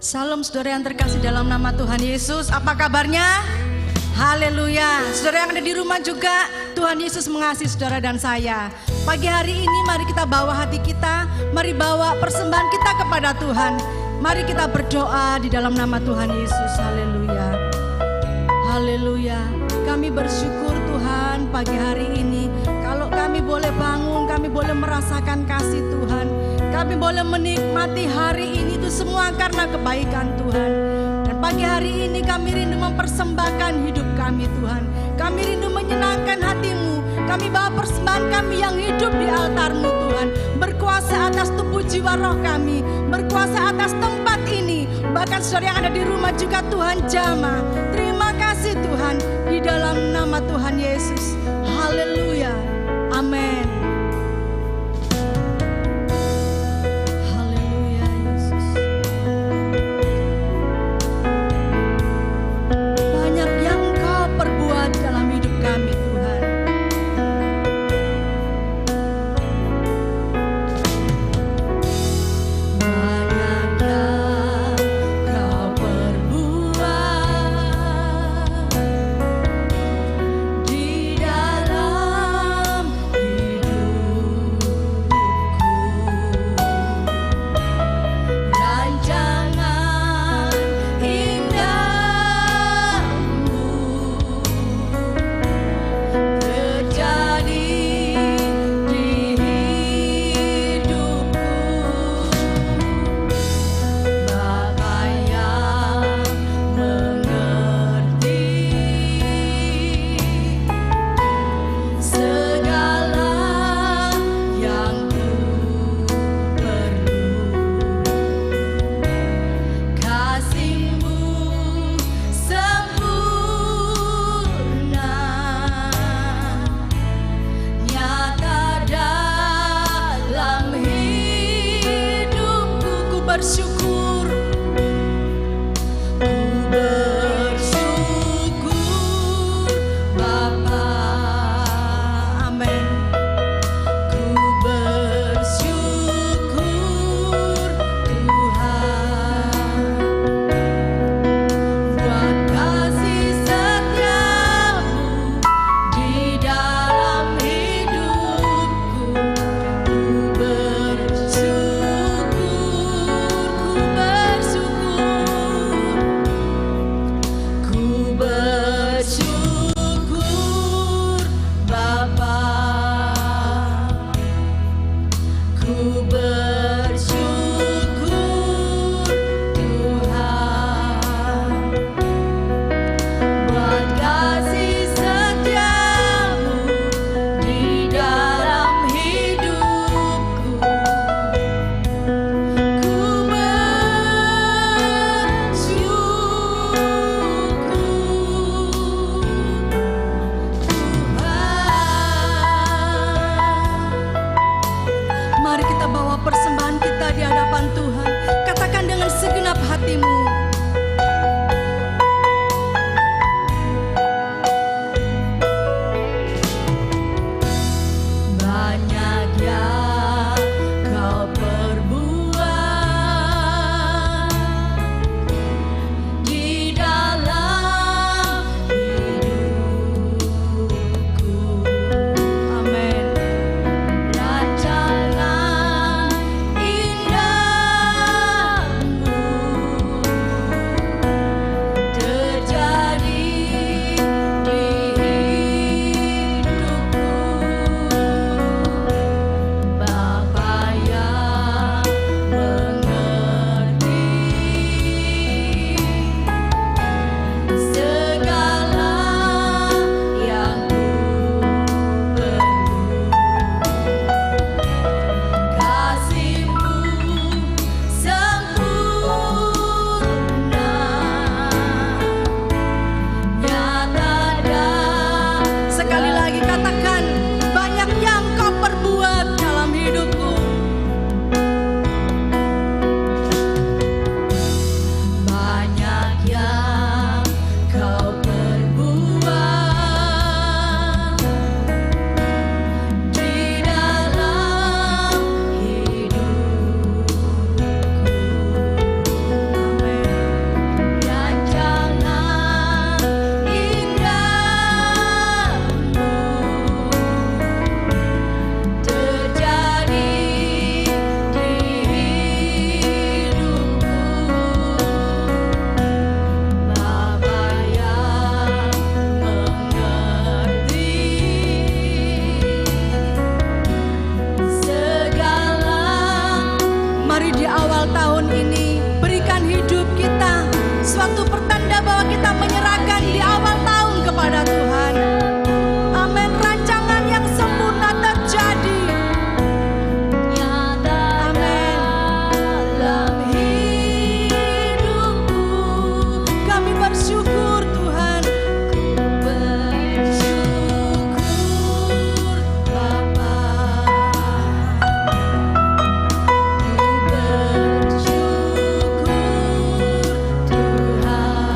Salam saudara yang terkasih dalam nama Tuhan Yesus. Apa kabarnya? Haleluya. Saudara yang ada di rumah juga, Tuhan Yesus mengasihi saudara dan saya. Pagi hari ini mari kita bawa hati kita, mari bawa persembahan kita kepada Tuhan. Mari kita berdoa di dalam nama Tuhan Yesus. Haleluya. Haleluya. Kami bersyukur Tuhan pagi hari ini. Kalau kami boleh bangun, kami boleh merasakan kasih Tuhan. Kami boleh menikmati hari ini itu semua karena kebaikan Tuhan. Dan pagi hari ini kami rindu mempersembahkan hidup kami Tuhan. Kami rindu menyenangkan hatimu. Kami bawa persembahan kami yang hidup di altar-Mu Tuhan. Berkuasa atas tubuh jiwa roh kami. Berkuasa atas tempat ini. Bahkan saudara yang ada di rumah juga Tuhan jamah. Terima kasih Tuhan di dalam nama Tuhan Yesus. Haleluya. Amin. satu pertanda bahwa kita menyerahkan di awal tahun kepada Tuhan. Amin. Rancangan yang sempurna terjadi. Amin. Dalam hidupku kami bersyukur Tuhan. Bersyukur Bapa. Bersyukur Tuhan.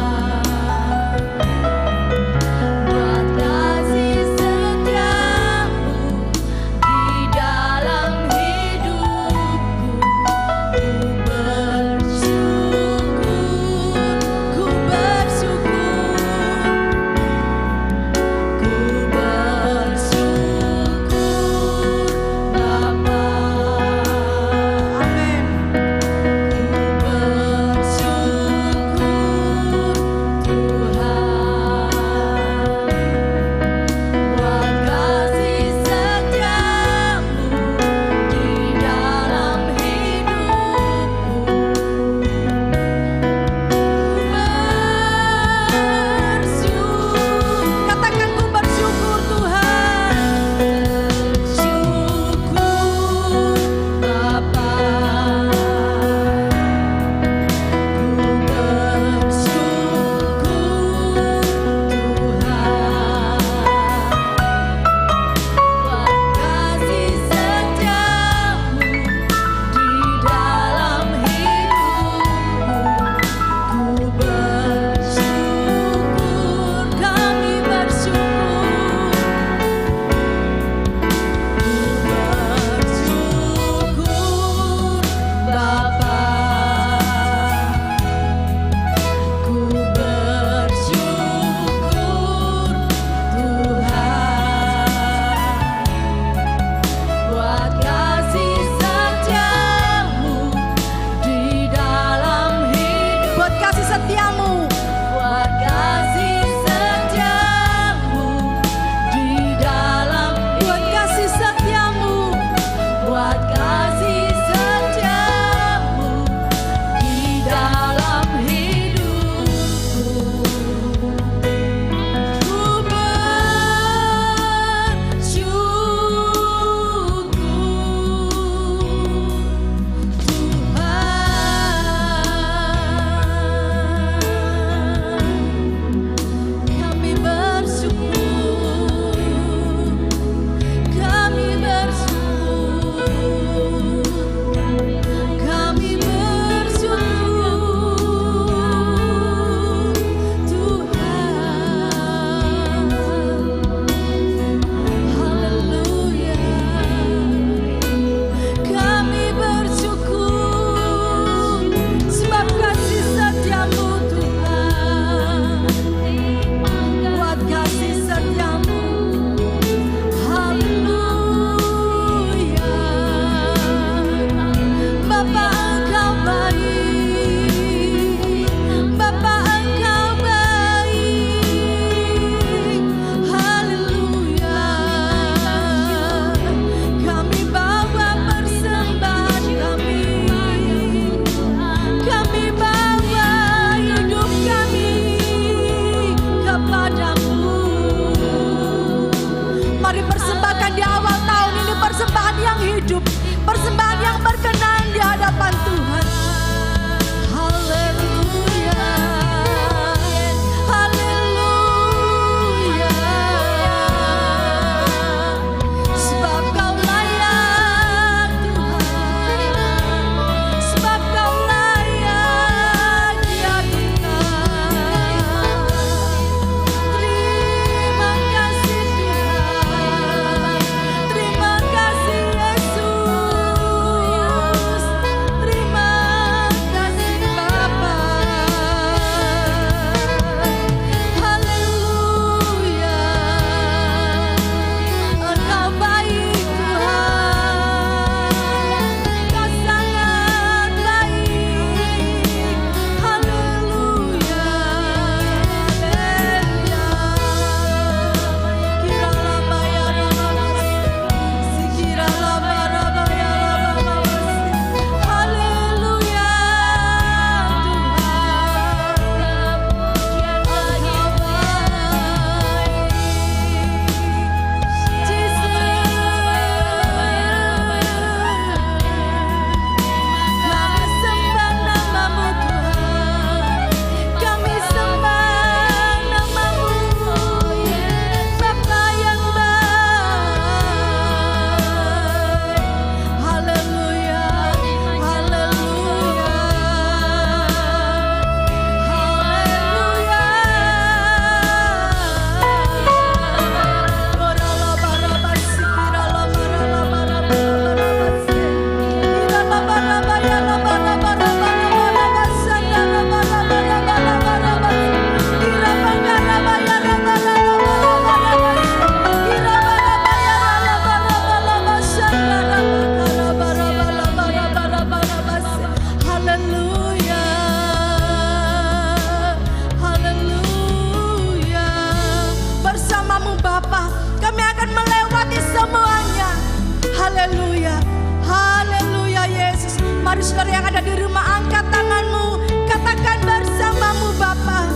saudara yang ada di rumah, angkat tanganmu, katakan bersamamu Bapa.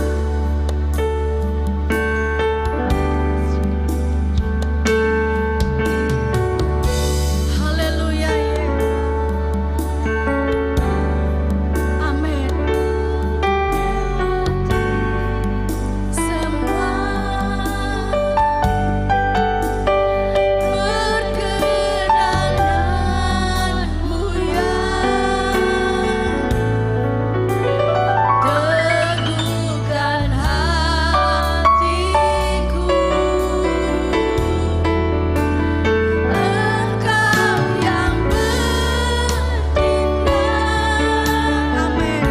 Haleluya. Amin. Semua perkenanmu ya teguhkan hatiku. Engkau yang bertindak, amin,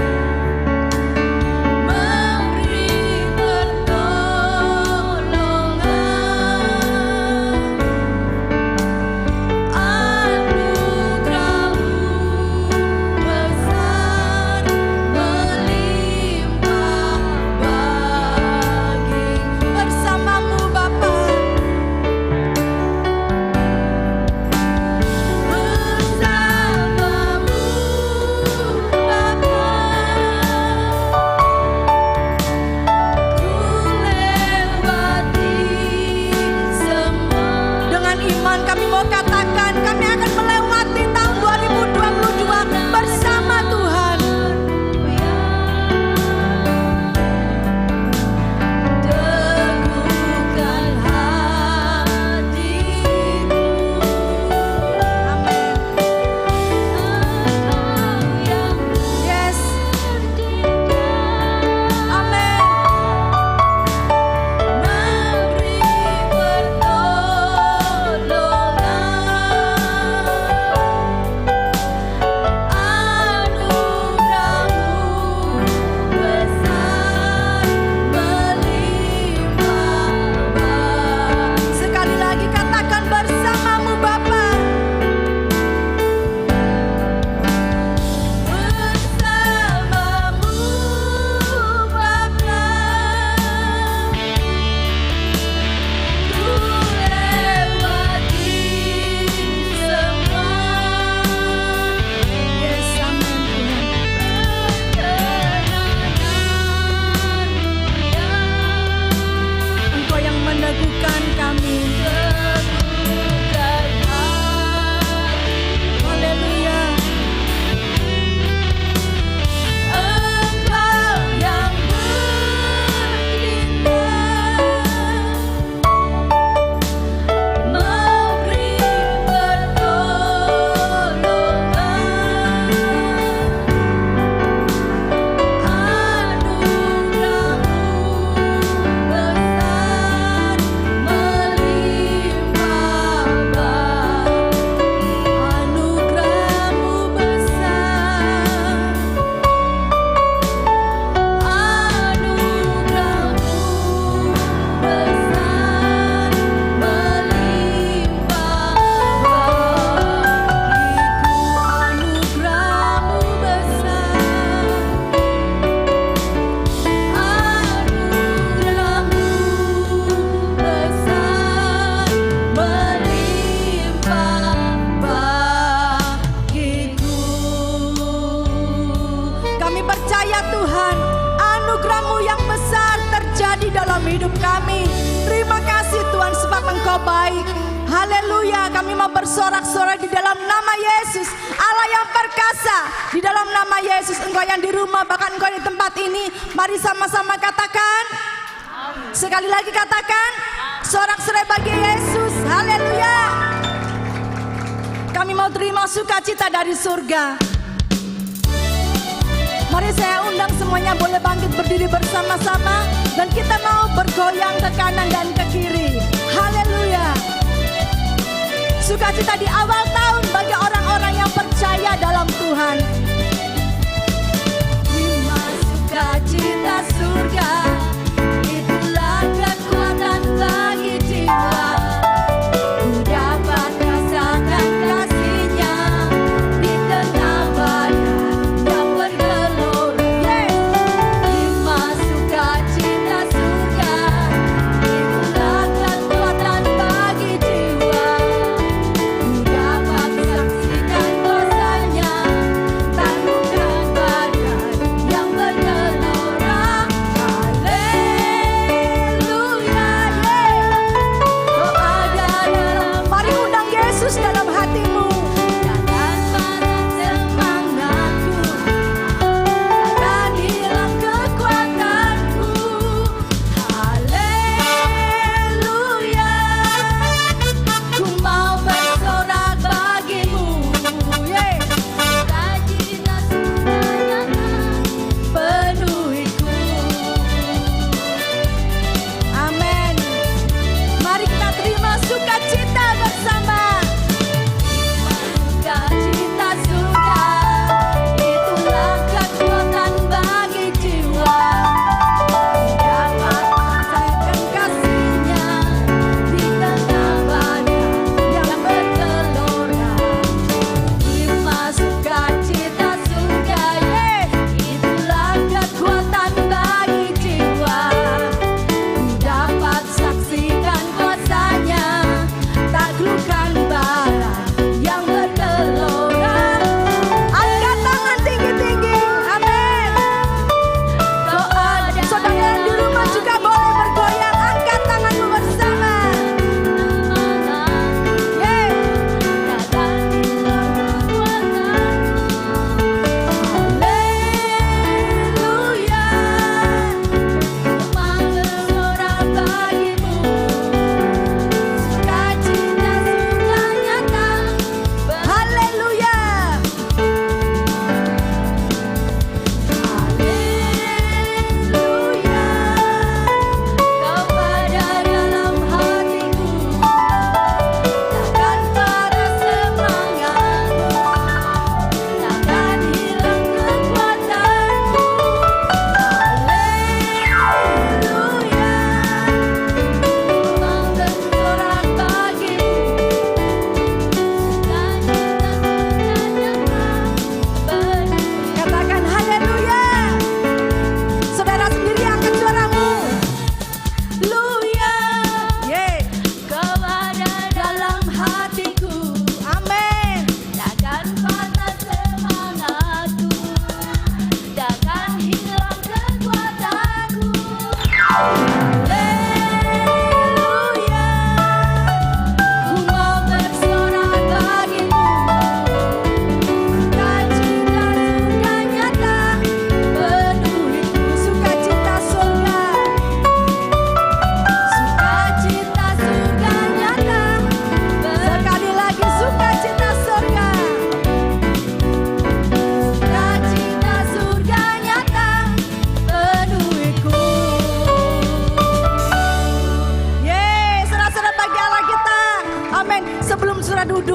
memberi pertolongan, anugerahmu besar melimpah bagi bersamamu Bapa. Bersamamu Bapa, ku lewati semua. Dengan iman kami mau katakan, kami akan melewati tahun 2022 bersama Tuhan. Teguhkan hatiku. Amin. Yes. Amin. Memberi hidup kami. Terima kasih Tuhan sebab Engkau baik. Haleluya, kami mau bersorak-sorai di dalam nama Yesus, Allah yang perkasa. Di dalam nama Yesus, Engkau yang di rumah, bahkan Engkau di tempat ini, mari sama-sama katakan. Sekali lagi katakan, sorak-sorai bagi Yesus. Haleluya. Kami mau terima sukacita dari surga. Mari saya undang semuanya boleh bangkit berdiri bersama-sama, dan kita mau bergoyang ke kanan dan ke kiri. Haleluya. Sukacita di awal tahun bagi orang-orang yang percaya dalam Tuhan. Terima sukacita surga, itulah kekuatan bagi jiwa. Ku dapat rasakan kasih-Nya di tengah badai yang bergelora. Terima sukacita surga, itulah kekuatan bagi jiwa. Ku dapat saksikan kuasa-Nya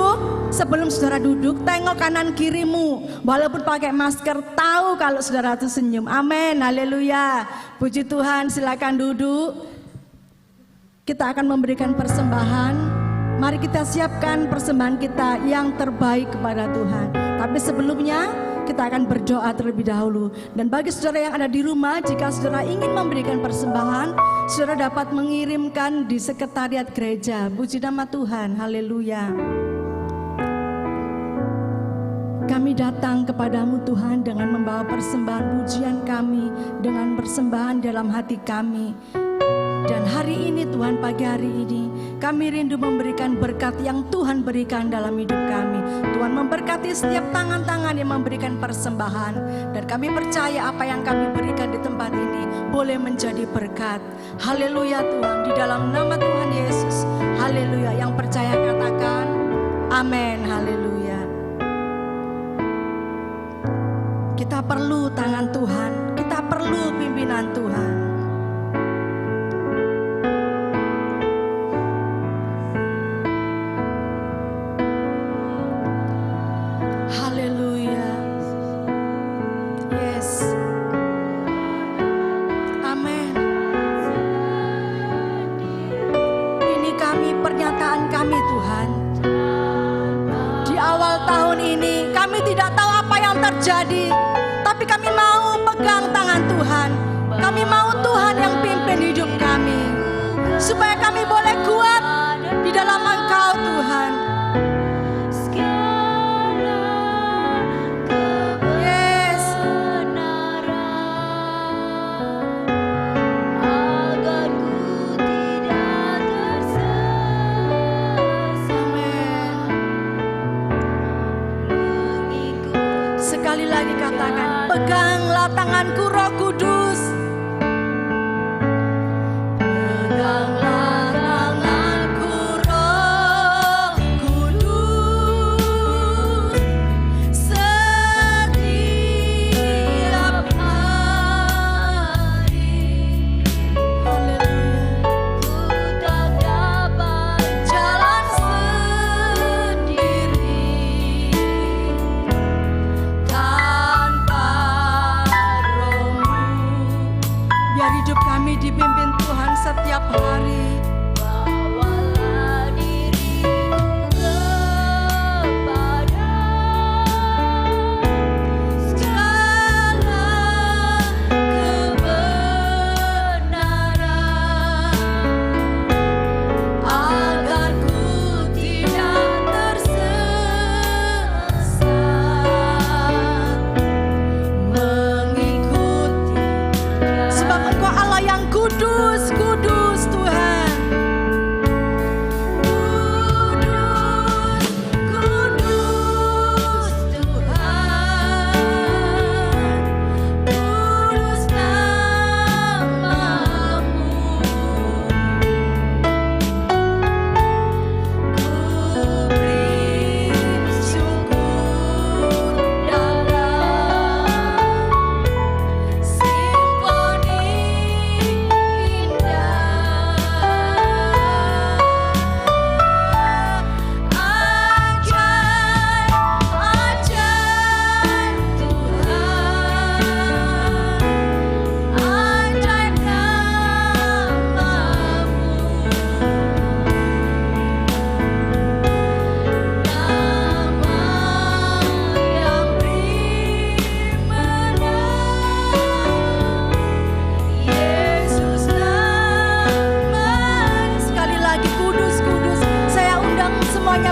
duduk, sebelum saudara duduk, tengok kanan kirimu. Walaupun pakai masker, tahu kalau saudara itu senyum. Amin, haleluya. Puji Tuhan, silakan duduk. Kita akan memberikan persembahan. Mari kita siapkan persembahan kita yang terbaik kepada Tuhan. Tapi sebelumnya, kita akan berdoa terlebih dahulu. Dan bagi saudara yang ada di rumah, jika saudara ingin memberikan persembahan, saudara dapat mengirimkan di sekretariat gereja. Puji nama Tuhan, haleluya. Kami datang kepadamu Tuhan dengan membawa persembahan pujian kami, dengan persembahan dalam hati kami. Dan hari ini Tuhan, pagi hari ini kami rindu memberikan berkat yang Tuhan berikan dalam hidup kami. Tuhan memberkati setiap tangan-tangan yang memberikan persembahan. Dan kami percaya apa yang kami berikan di tempat ini boleh menjadi berkat. Haleluya Tuhan, di dalam nama Tuhan Yesus. Haleluya, yang percaya katakan amin, haleluya. Kita perlu tangan Tuhan, kita perlu pimpinan Tuhan. Pernyataan kami Tuhan, di awal tahun ini kami tidak tahu apa yang terjadi, tapi kami mau pegang tangan Tuhan. Kami mau Tuhan yang pimpin hidup kami, supaya kami boleh kuat di dalam Engkau Tuhan. Sekali lagi katakan, peganglah tanganku Roh Kudus. Peganglah tanganku Roh Kudus, setiap hari. Haleluya. Ku tak dapat jalan sendiri. Hidup kami dipimpin Tuhan setiap hari. Bawalah diriku kepada segala kebenaran, agar ku tidak tersesat, mengikuti. Sebab Engkau Allah yang kudus, kudus Tuhan. Kudus, kudus Tuhan. Kudus nama-Mu. Ku beri syukur dalam simfoni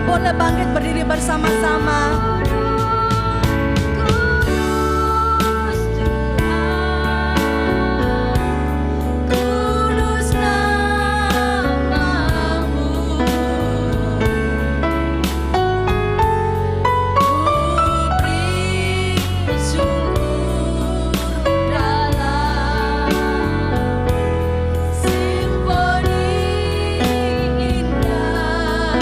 boleh bangkit berdiri bersama-sama. Kudus Tuhan, kudus nama-Mu. Ku beri syukur dalam simfoni indah.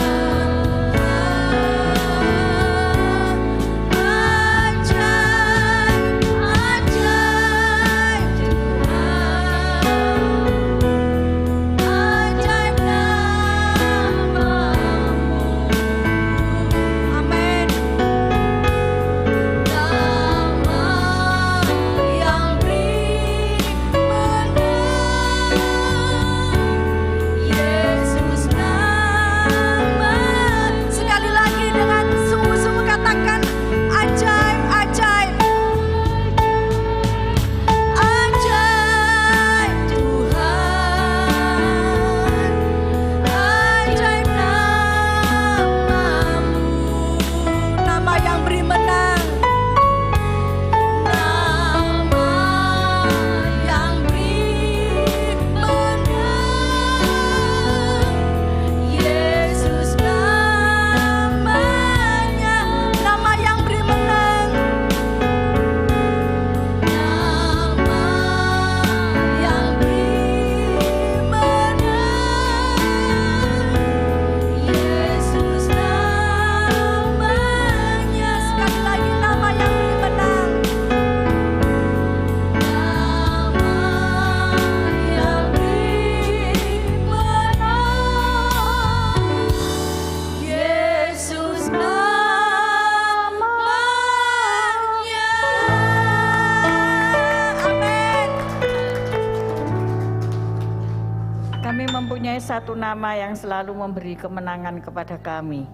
satu nama yang selalu memberi kemenangan kepada kami,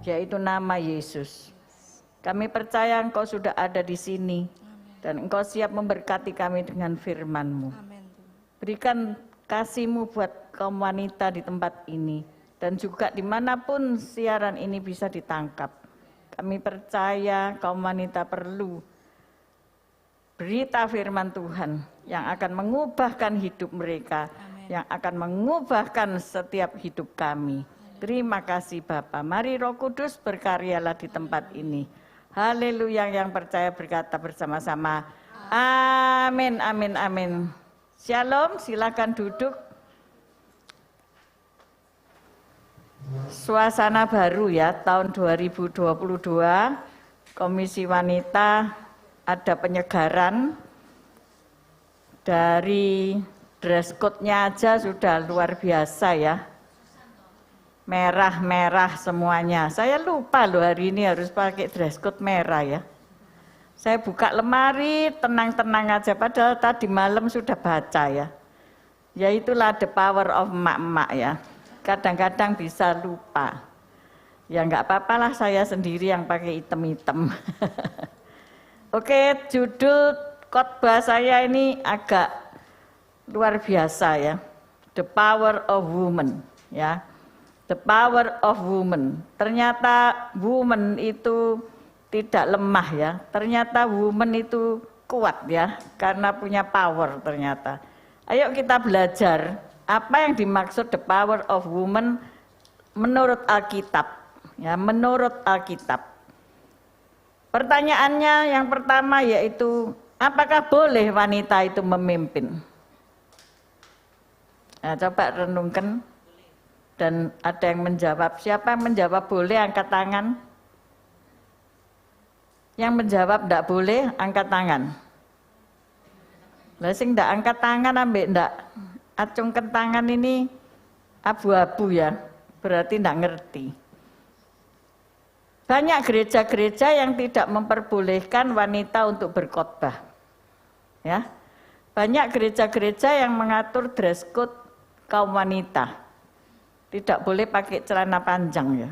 yaitu nama Yesus. Kami percaya Engkau sudah ada di sini, dan Engkau siap memberkati kami dengan firman-Mu. Berikan kasih-Mu buat kaum wanita di tempat ini, dan juga dimanapun siaran ini bisa ditangkap. Kami percaya kaum wanita perlu berita firman Tuhan yang akan mengubahkan hidup mereka, yang akan mengubahkan setiap hidup kami. Terima kasih Bapa. Mari Roh Kudus berkaryalah di tempat ini. Haleluya. Yang percaya berkata bersama-sama, amin, amin, amin. Shalom, silakan duduk. Suasana baru ya, tahun 2022, Komisi Wanita ada penyegaran. Dari dress code-nya aja sudah luar biasa ya. Merah-merah semuanya. Saya lupa loh hari ini harus pakai dress code merah ya. Saya buka lemari, tenang-tenang aja, padahal tadi malam sudah baca ya. Ya itulah the power of emak-emak ya. Kadang-kadang bisa lupa. Ya enggak apa-apalah, saya sendiri yang pakai hitam-hitam. Oke, judul khotbah saya ini agak luar biasa ya. The power of woman ya. The power of woman. Ternyata woman itu tidak lemah ya. Ternyata woman itu kuat ya, karena punya power ternyata. Ayo kita belajar apa yang dimaksud the power of woman menurut Alkitab ya, menurut Alkitab. Pertanyaannya yang pertama yaitu, apakah boleh wanita itu memimpin? Nah, coba renungkan. Dan ada yang menjawab. Siapa yang menjawab boleh, angkat tangan. Yang menjawab tidak boleh, angkat tangan. Lah sing ndak angkat tangan ambek ndak acungkan tangan ini abu-abu ya. Berarti ndak ngerti. Banyak gereja-gereja yang tidak memperbolehkan wanita untuk berkhotbah. Ya. Banyak gereja-gereja yang mengatur dress code kaum wanita. Tidak boleh pakai celana panjang ya.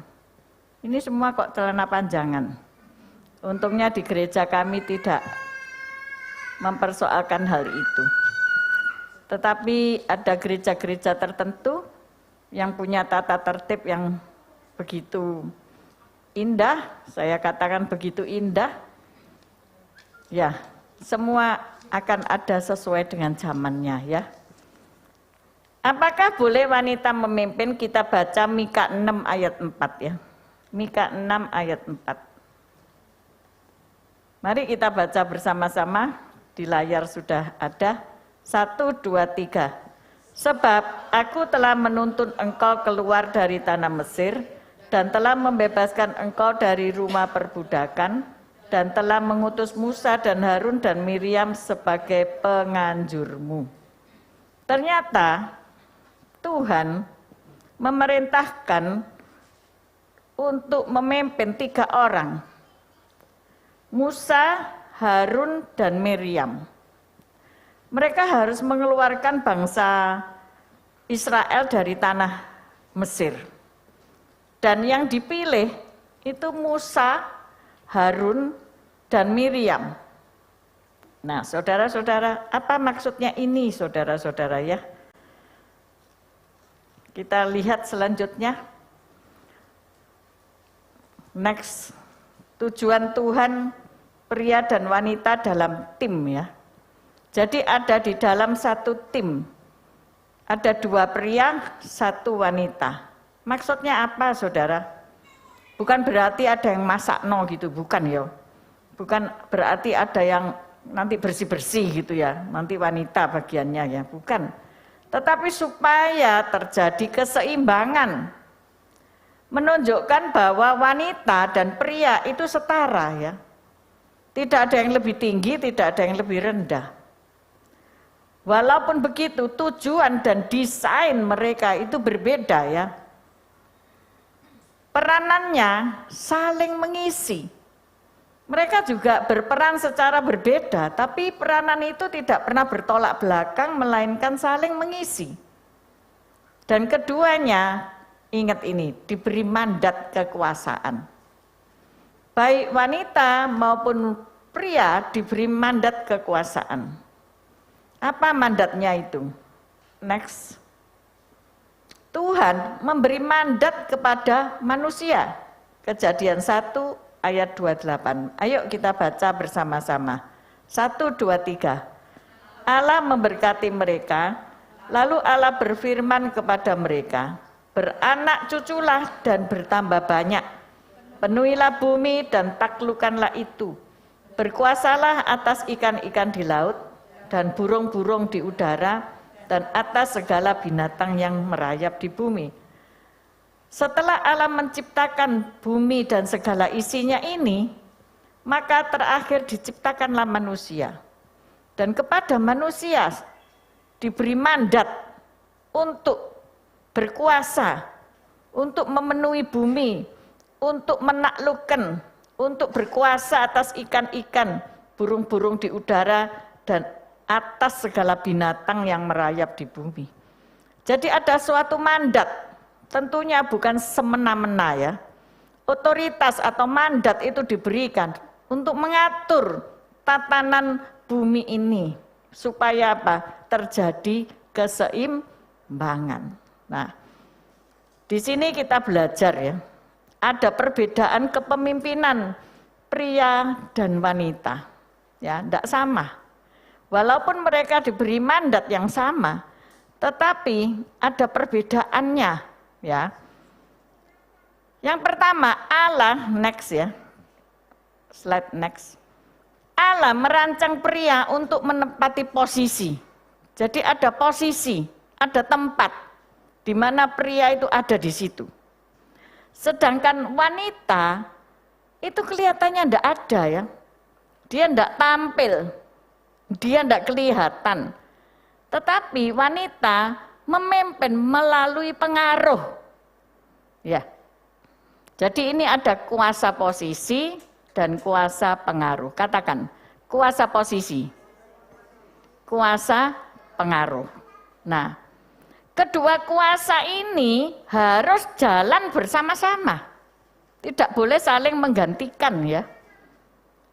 Ini semua kok celana panjangan. Untungnya di gereja kami tidak mempersoalkan hal itu. Tetapi ada gereja-gereja tertentu yang punya tata tertib yang begitu indah, saya katakan begitu indah. Ya, semua akan ada sesuai dengan zamannya ya. Apakah boleh wanita memimpin? Kita baca Mika 6 ayat 4 ya. Mika 6 ayat 4. Mari kita baca bersama-sama, di layar sudah ada. 1, 2, 3. Sebab aku telah menuntun engkau keluar dari tanah Mesir, dan telah membebaskan engkau dari rumah perbudakan, dan telah mengutus Musa dan Harun dan Miriam sebagai penganjurmu. Ternyata Tuhan memerintahkan untuk memimpin 3 orang, Musa, Harun, dan Miriam. Mereka harus mengeluarkan bangsa Israel dari tanah Mesir. Dan yang dipilih itu Musa, Harun, dan Miriam. Nah, saudara-saudara, apa maksudnya ini, saudara-saudara ya? Kita lihat selanjutnya. Next, tujuan Tuhan pria dan wanita dalam tim ya. Jadi ada di dalam satu tim, ada 2 pria, 1 wanita. Maksudnya apa saudara? Bukan berarti ada yang masak no gitu, bukan ya. Bukan berarti ada yang nanti bersih-bersih gitu ya, nanti wanita bagiannya ya, bukan. Tetapi supaya terjadi keseimbangan, menunjukkan bahwa wanita dan pria itu setara ya. Tidak ada yang lebih tinggi, tidak ada yang lebih rendah. Walaupun begitu, tujuan dan desain mereka itu berbeda ya. Peranannya saling mengisi. Mereka juga berperan secara berbeda, tapi peranan itu tidak pernah bertolak belakang, melainkan saling mengisi. Dan keduanya, ingat ini, diberi mandat kekuasaan. Baik wanita maupun pria diberi mandat kekuasaan. Apa mandatnya itu? Next. Tuhan memberi mandat kepada manusia. Kejadian 1 ayat 28. Ayo kita baca bersama-sama. 1, 2, 3. Allah memberkati mereka, lalu Allah berfirman kepada mereka, beranak cuculah dan bertambah banyak, penuhilah bumi dan taklukkanlah itu, berkuasalah atas ikan-ikan di laut dan burung-burung di udara dan atas segala binatang yang merayap di bumi. Setelah Allah menciptakan bumi dan segala isinya ini, maka terakhir diciptakanlah manusia. Dan kepada manusia diberi mandat untuk berkuasa, untuk memenuhi bumi, untuk menaklukkan, untuk berkuasa atas ikan-ikan, burung-burung di udara, dan atas segala binatang yang merayap di bumi. Jadi ada suatu mandat, tentunya bukan semena-mena ya. Otoritas atau mandat itu diberikan untuk mengatur tatanan bumi ini supaya apa? Terjadi keseimbangan. Nah, di sini kita belajar ya, ada perbedaan kepemimpinan pria dan wanita. Ya, tidak sama. Walaupun mereka diberi mandat yang sama, tetapi ada perbedaannya, ya. Yang pertama, Allah, next ya. Slide next. Allah merancang pria untuk menempati posisi. Jadi ada posisi, ada tempat di mana pria itu ada di situ. Sedangkan wanita itu kelihatannya tidak ada ya. Dia tidak tampil, dia tidak kelihatan. Tetapi wanita memimpin melalui pengaruh. Ya. Jadi ini ada kuasa posisi dan kuasa pengaruh. Katakan, kuasa posisi, kuasa pengaruh. Nah, kedua kuasa ini harus jalan bersama-sama. Tidak boleh saling menggantikan ya.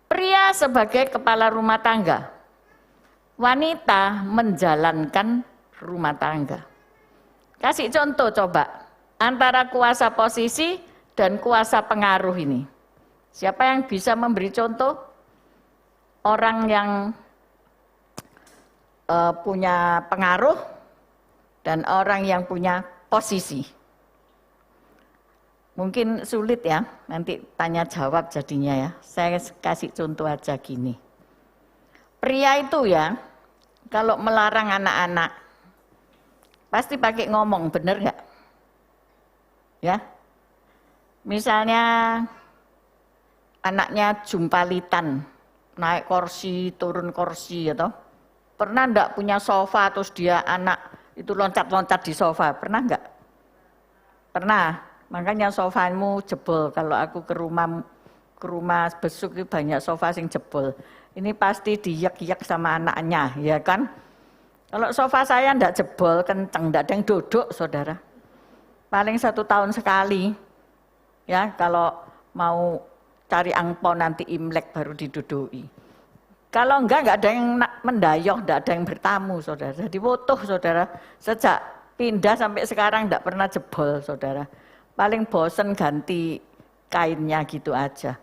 Pria sebagai kepala rumah tangga, wanita menjalankan rumah tangga. Kasih contoh coba, antara kuasa posisi dan kuasa pengaruh ini. Siapa yang bisa memberi contoh? Orang yang punya pengaruh dan orang yang punya posisi. Mungkin sulit ya, nanti tanya jawab jadinya ya. Saya kasih contoh aja gini. Pria itu ya, kalau melarang anak-anak, pasti pakai ngomong, bener nggak? Ya, misalnya anaknya jumpalitan, naik kursi, turun kursi, atau pernah enggak punya sofa terus dia anak itu loncat-loncat di sofa, pernah enggak? Pernah, makanya sofamu jebol. Kalau aku ke rumah besuk itu banyak sofa sing jebol. Ini pasti diyak-yak sama anaknya, ya kan? Kalau sofa saya enggak jebol, kenceng, enggak ada yang duduk, saudara. Paling 1 tahun sekali, ya kalau mau cari angpau nanti Imlek baru diduduki. Kalau enggak ada yang mendayoh, enggak ada yang bertamu, saudara. Jadi wotoh, saudara. Sejak pindah sampai sekarang enggak pernah jebol, saudara. Paling bosen ganti kainnya gitu aja.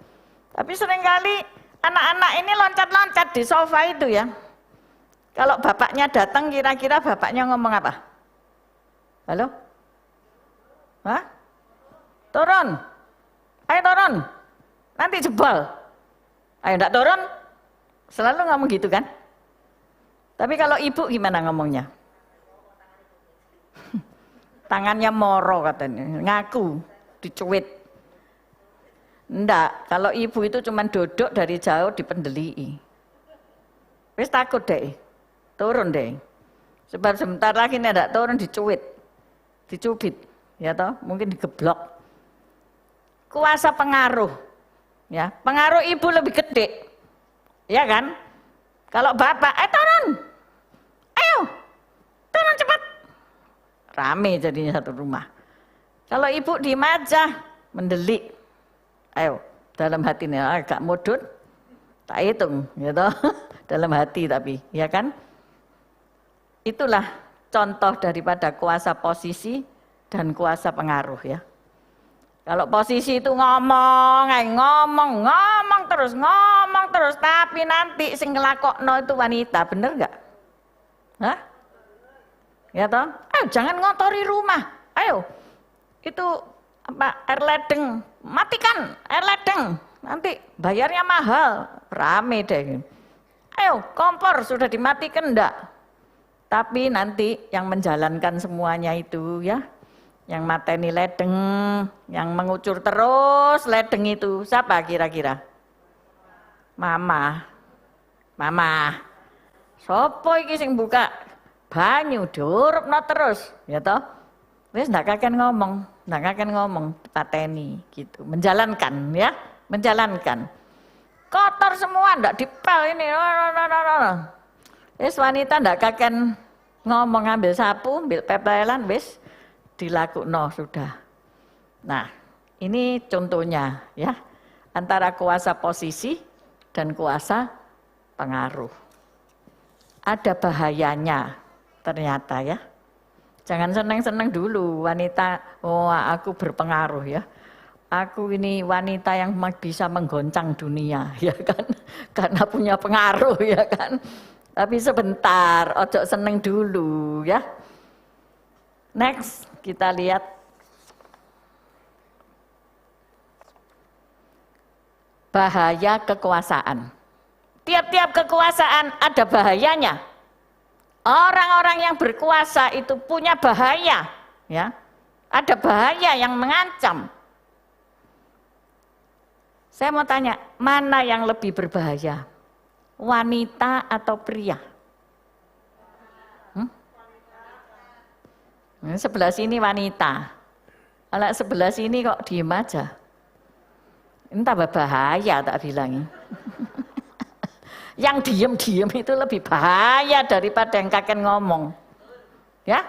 Tapi seringkali anak-anak ini loncat-loncat di sofa itu ya. Kalau bapaknya datang, kira-kira bapaknya ngomong apa? Halo? Hah? Turun. Ayo turun. Nanti jebol. Ayo enggak turun. Selalu ngomong gitu kan. Tapi kalau ibu gimana ngomongnya? Tangannya moro katanya, ngaku, dicuit. Enggak, kalau ibu itu cuma duduk dari jauh dipendelii. Wis takut deh, turun deh. Sebab sebentar lagi nih enggak turun dicuit, dicubit, ya toh, mungkin digeblok. Kuasa pengaruh, ya, pengaruh ibu lebih gede. Ya kan? Kalau bapak, turun, ayo, turun cepat. rame jadinya satu rumah. Kalau ibu diem aja, mendelik, ayo dalam hati nih agak mudut, tak hitung, gitu, dalam hati tapi, ya kan? Itulah contoh daripada kuasa posisi dan kuasa pengaruh ya. Kalau posisi itu ngomong terus, tapi nanti sing ngelakokno itu wanita, bener nggak? Hah? Ya toh? Jangan ngotori rumah. Ayo, itu apa? Air ledeng, matikan air ledeng. Nanti bayarnya mahal, rame deh. Ayo, kompor sudah dimatikan enggak? Tapi nanti yang menjalankan semuanya itu ya, yang mateni ledeng, yang mengucur terus ledeng itu, siapa kira-kira? Mama. Sopo iki sing buka banyu diurupno terus, ya toh? Wis ndak kaken ngomong, pateni gitu. Menjalankan ya, menjalankan. Kotor semua ndak dipel ini. Wis wanita ndak kaken ngomong, ambil sapu, ambil pepelan wis dilakukno sudah. Nah, ini contohnya ya, antara kuasa posisi dan kuasa pengaruh. Ada bahayanya ternyata ya. Jangan senang-senang dulu wanita, oh aku berpengaruh ya. Aku ini wanita yang bisa menggoncang dunia ya kan. Karena punya pengaruh ya kan. Tapi sebentar, ojo seneng dulu ya. Next, kita lihat bahaya kekuasaan. Tiap-tiap kekuasaan ada bahayanya. Orang-orang yang berkuasa itu punya bahaya, ya. Ada bahaya yang mengancam. Saya mau tanya, mana yang lebih berbahaya? Wanita atau pria? Sebelah sini wanita, kalau sebelah sini kok diem aja. Ini tambah bahaya tak bilang. Yang diem-diem itu lebih bahaya daripada yang kakek ngomong. Ya,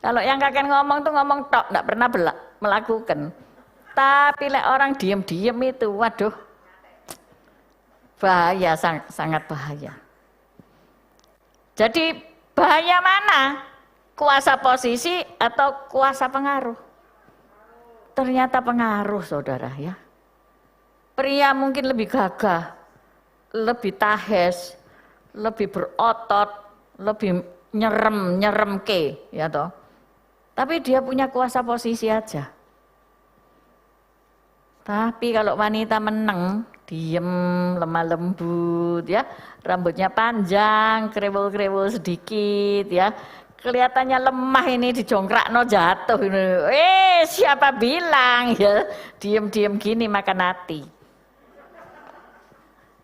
kalau yang kakek ngomong tuh ngomong tok, nggak pernah melakukan. Tapi lek orang diem-diem itu, waduh, bahaya, sangat bahaya. Jadi bahaya mana? Kuasa posisi atau kuasa pengaruh? Ternyata pengaruh, saudara ya. Pria mungkin lebih gagah, lebih tahes, lebih berotot, lebih nyerem ke, ya toh. Tapi dia punya kuasa posisi aja. Tapi kalau wanita meneng, diem, lemah lembut, ya, rambutnya panjang, krewel-krewel sedikit, ya. Kelihatannya lemah ini dijongkrakno jatuh. Siapa bilang ya diem-diem gini makan hati.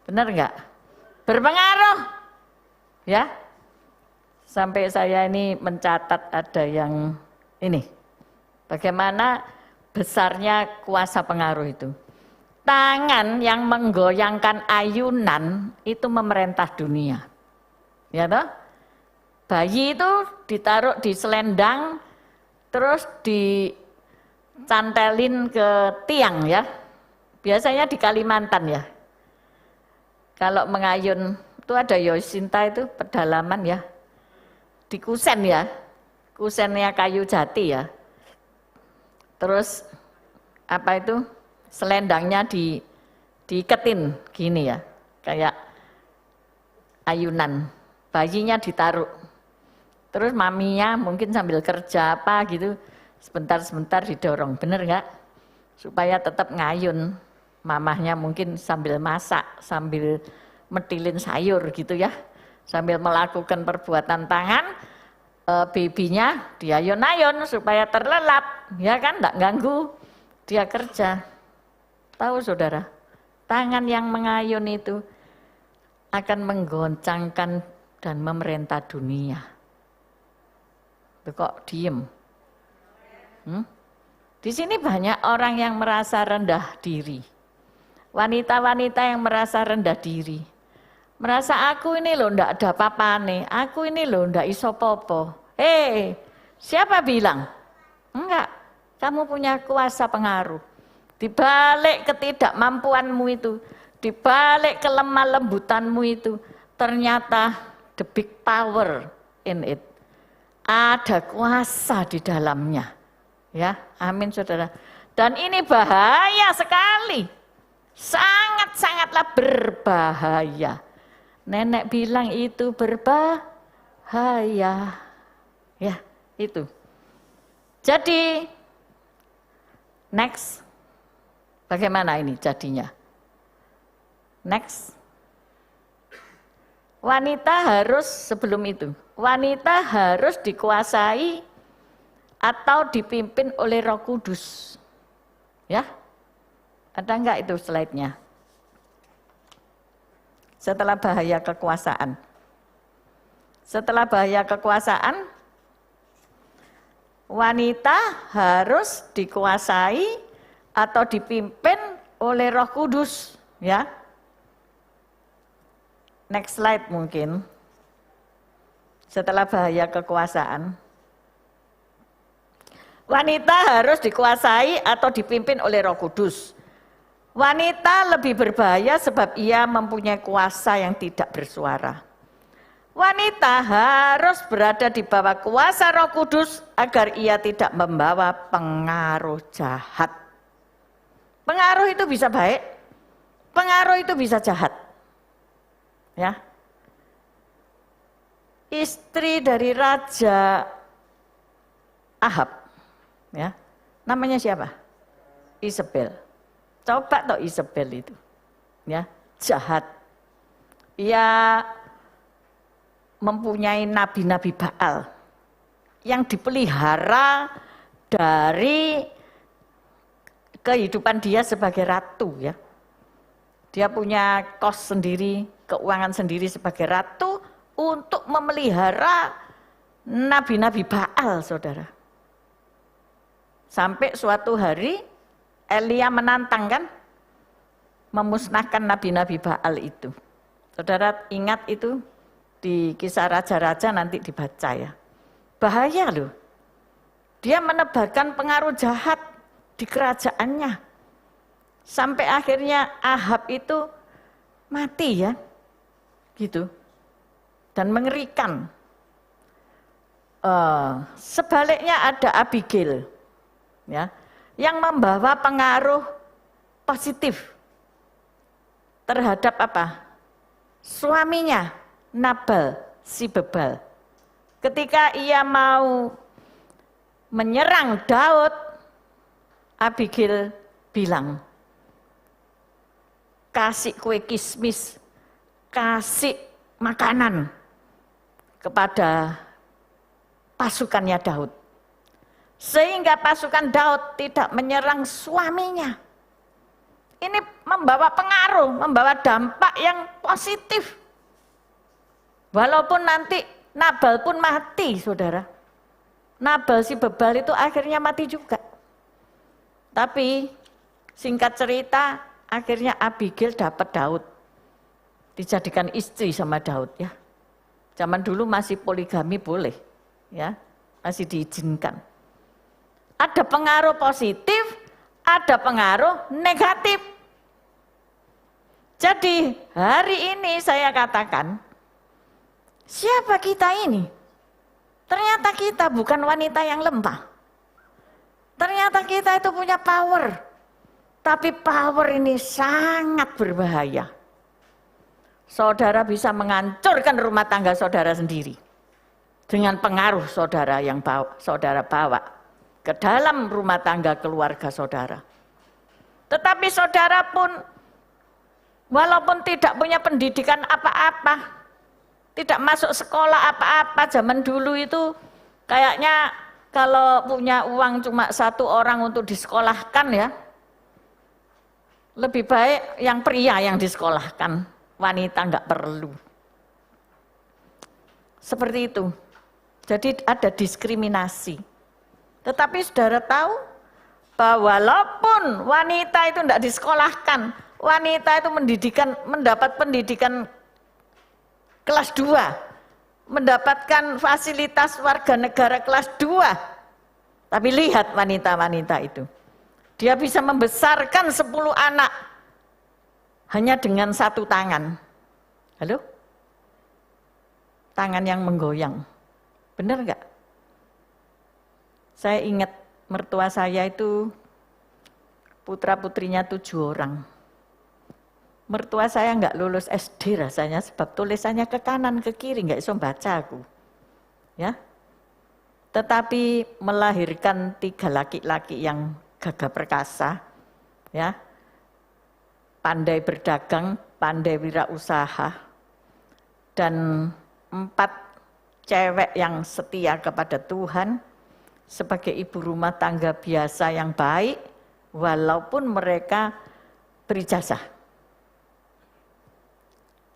Benar enggak? Berpengaruh. Ya. Sampai saya ini mencatat ada yang ini. Bagaimana besarnya kuasa pengaruh itu. Tangan yang menggoyangkan ayunan itu memerintah dunia. Ya toh? Bayi itu ditaruh di selendang, terus dicantelin ke tiang ya. Biasanya di Kalimantan ya. Kalau mengayun, itu ada Yosinta itu pedalaman ya. Di kusen ya, kusennya kayu jati ya. Terus apa itu, selendangnya diiketin gini ya. Kayak ayunan, bayinya ditaruh. Terus maminya mungkin sambil kerja apa gitu, sebentar-sebentar didorong, bener nggak? Supaya tetap ngayun. Mamahnya mungkin sambil masak, sambil metilin sayur gitu ya. Sambil melakukan perbuatan tangan, babynya diayun-ayun supaya terlelap, ya kan? Nggak ganggu dia kerja. Tahu saudara, tangan yang mengayun itu akan menggoncangkan dan memerintah dunia. Kok diem? Di sini banyak orang yang merasa rendah diri. Wanita-wanita yang merasa rendah diri. Merasa aku ini loh ndak ada apa-apane, aku ini loh ndak iso popo. Siapa bilang? Enggak, kamu punya kuasa pengaruh. Di balik ketidakmampuanmu itu, di balik kelemah lembutanmu itu, ternyata the big power in it. Ada kuasa di dalamnya. Ya, amin saudara. Dan ini bahaya sekali. Sangat-sangatlah berbahaya. Nenek bilang itu berbahaya. Ya, itu. Jadi, next. Bagaimana ini jadinya? Next. Wanita harus sebelum itu. Wanita harus dikuasai atau dipimpin oleh Roh Kudus. Ya. Ada enggak itu slide-nya? Setelah bahaya kekuasaan. Setelah bahaya kekuasaan, wanita harus dikuasai atau dipimpin oleh Roh Kudus, ya. Next slide mungkin. Setelah bahaya kekuasaan. Wanita harus dikuasai atau dipimpin oleh Roh Kudus. Wanita lebih berbahaya sebab ia mempunyai kuasa yang tidak bersuara. Wanita harus berada di bawah kuasa Roh Kudus agar ia tidak membawa pengaruh jahat. Pengaruh itu bisa baik, pengaruh itu bisa jahat. Ya. Istri dari Raja Ahab, ya. Namanya siapa? Isabel. Coba toh Isabel itu, ya, jahat. Ia mempunyai nabi-nabi Baal yang dipelihara dari kehidupan dia sebagai ratu, ya. Dia punya kos sendiri, keuangan sendiri sebagai ratu untuk memelihara nabi-nabi Baal, saudara. Sampai suatu hari Elia menantang kan, memusnahkan nabi-nabi Baal itu. Saudara ingat itu di Kisah Raja-Raja nanti dibaca ya. Bahaya loh. Dia menebarkan pengaruh jahat di kerajaannya. Sampai akhirnya Ahab itu mati ya. Gitu. Dan mengerikan. Sebaliknya ada Abigail. Ya. Yang membawa pengaruh positif terhadap apa? Suaminya, Nabal, si bebal. Ketika ia mau menyerang Daud, Abigail bilang, kasih kue kismis, kasih makanan kepada pasukannya Daud. Sehingga pasukan Daud tidak menyerang suaminya. Ini membawa pengaruh, membawa dampak yang positif. Walaupun nanti Nabal pun mati, saudara. Nabal si bebal itu akhirnya mati juga. Tapi singkat cerita, akhirnya Abigail dapat Daud. Dijadikan istri sama Daud ya. Zaman dulu masih poligami boleh, ya, masih diizinkan. Ada pengaruh positif, ada pengaruh negatif. Jadi hari ini saya katakan, siapa kita ini? Ternyata kita bukan wanita yang lemah. Ternyata kita itu punya power. Tapi power ini sangat berbahaya. Saudara bisa menghancurkan rumah tangga saudara sendiri. Dengan pengaruh saudara yang saudara bawa ke dalam rumah tangga keluarga saudara. Tetapi saudara pun walaupun tidak punya pendidikan apa-apa, tidak masuk sekolah apa-apa, zaman dulu itu kayaknya kalau punya uang cuma satu orang untuk disekolahkan ya, lebih baik yang pria yang disekolahkan, wanita enggak perlu. Seperti itu. Jadi ada diskriminasi. Tetapi saudara tahu bahwa walaupun wanita itu tidak disekolahkan, wanita itu mendapat pendidikan kelas 2, mendapatkan fasilitas warga negara kelas 2. Tapi lihat wanita-wanita itu. Dia bisa membesarkan 10 anak hanya dengan 1 tangan. Halo? Tangan yang menggoyang. Benar enggak? Saya ingat mertua saya itu putra-putrinya 7 orang. Mertua saya enggak lulus SD rasanya sebab tulisannya ke kanan ke kiri enggak bisa baca aku. Ya. Tetapi melahirkan 3 laki-laki yang gagah perkasa, ya, pandai berdagang, pandai wirausaha, dan 4 cewek yang setia kepada Tuhan sebagai ibu rumah tangga biasa yang baik, walaupun mereka berijazah.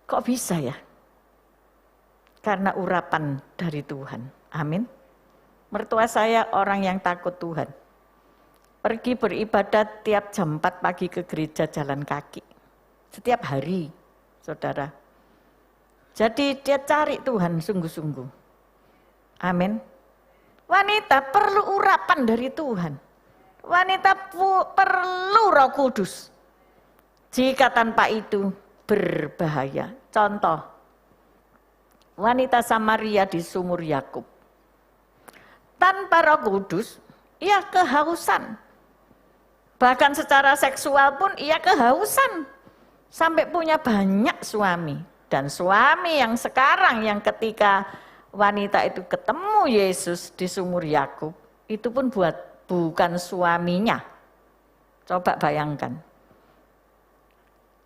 Kok bisa ya? Karena urapan dari Tuhan. Amin. Mertua saya orang yang takut Tuhan. Pergi beribadat tiap jam 4 pagi ke gereja jalan kaki. Setiap hari, saudara. Jadi dia cari Tuhan sungguh-sungguh. Amin. Wanita perlu urapan dari Tuhan. Wanita perlu Roh Kudus. Jika tanpa itu berbahaya. Contoh, wanita Samaria di sumur Yakub. Tanpa Roh Kudus, ia kehausan. Bahkan secara seksual pun ia kehausan. Sampai punya banyak suami. Dan suami yang sekarang yang ketika wanita itu ketemu Yesus di sumur Yakub, itu pun bukan suaminya. Coba bayangkan.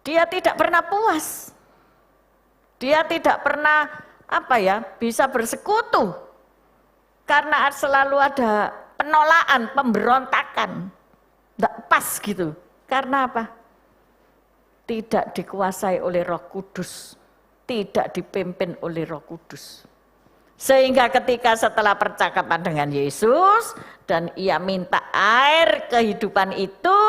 Dia tidak pernah puas. Dia tidak pernah bisa bersekutu. Karena selalu ada penolakan, pemberontakan. Tidak pas gitu. Karena apa? Tidak dikuasai oleh Roh Kudus. Tidak dipimpin oleh Roh Kudus. Sehingga ketika setelah percakapan dengan Yesus dan ia minta air kehidupan itu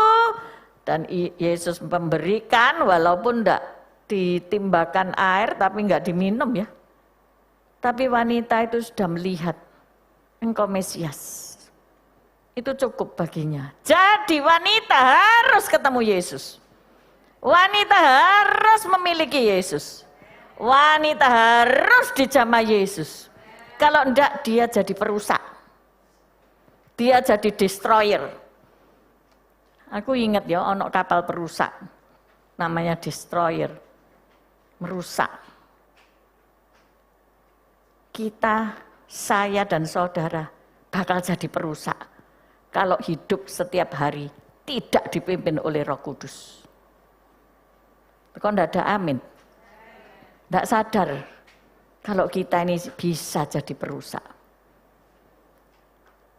dan Yesus memberikan walaupun tidak ditimbakan air tapi enggak diminum ya. Tapi wanita itu sudah melihat engkau Mesias. Itu cukup baginya. Jadi wanita harus ketemu Yesus. Wanita harus memiliki Yesus. Wanita harus dijamah Yesus. Kalau enggak dia jadi perusak. Dia jadi destroyer. Aku ingat ya ono kapal perusak. Namanya destroyer. Merusak. Kita, saya dan saudara bakal jadi perusak. Kalau hidup setiap hari tidak dipimpin oleh Roh Kudus. Kok enggak ada amin? Enggak sadar kalau kita ini bisa jadi perusak.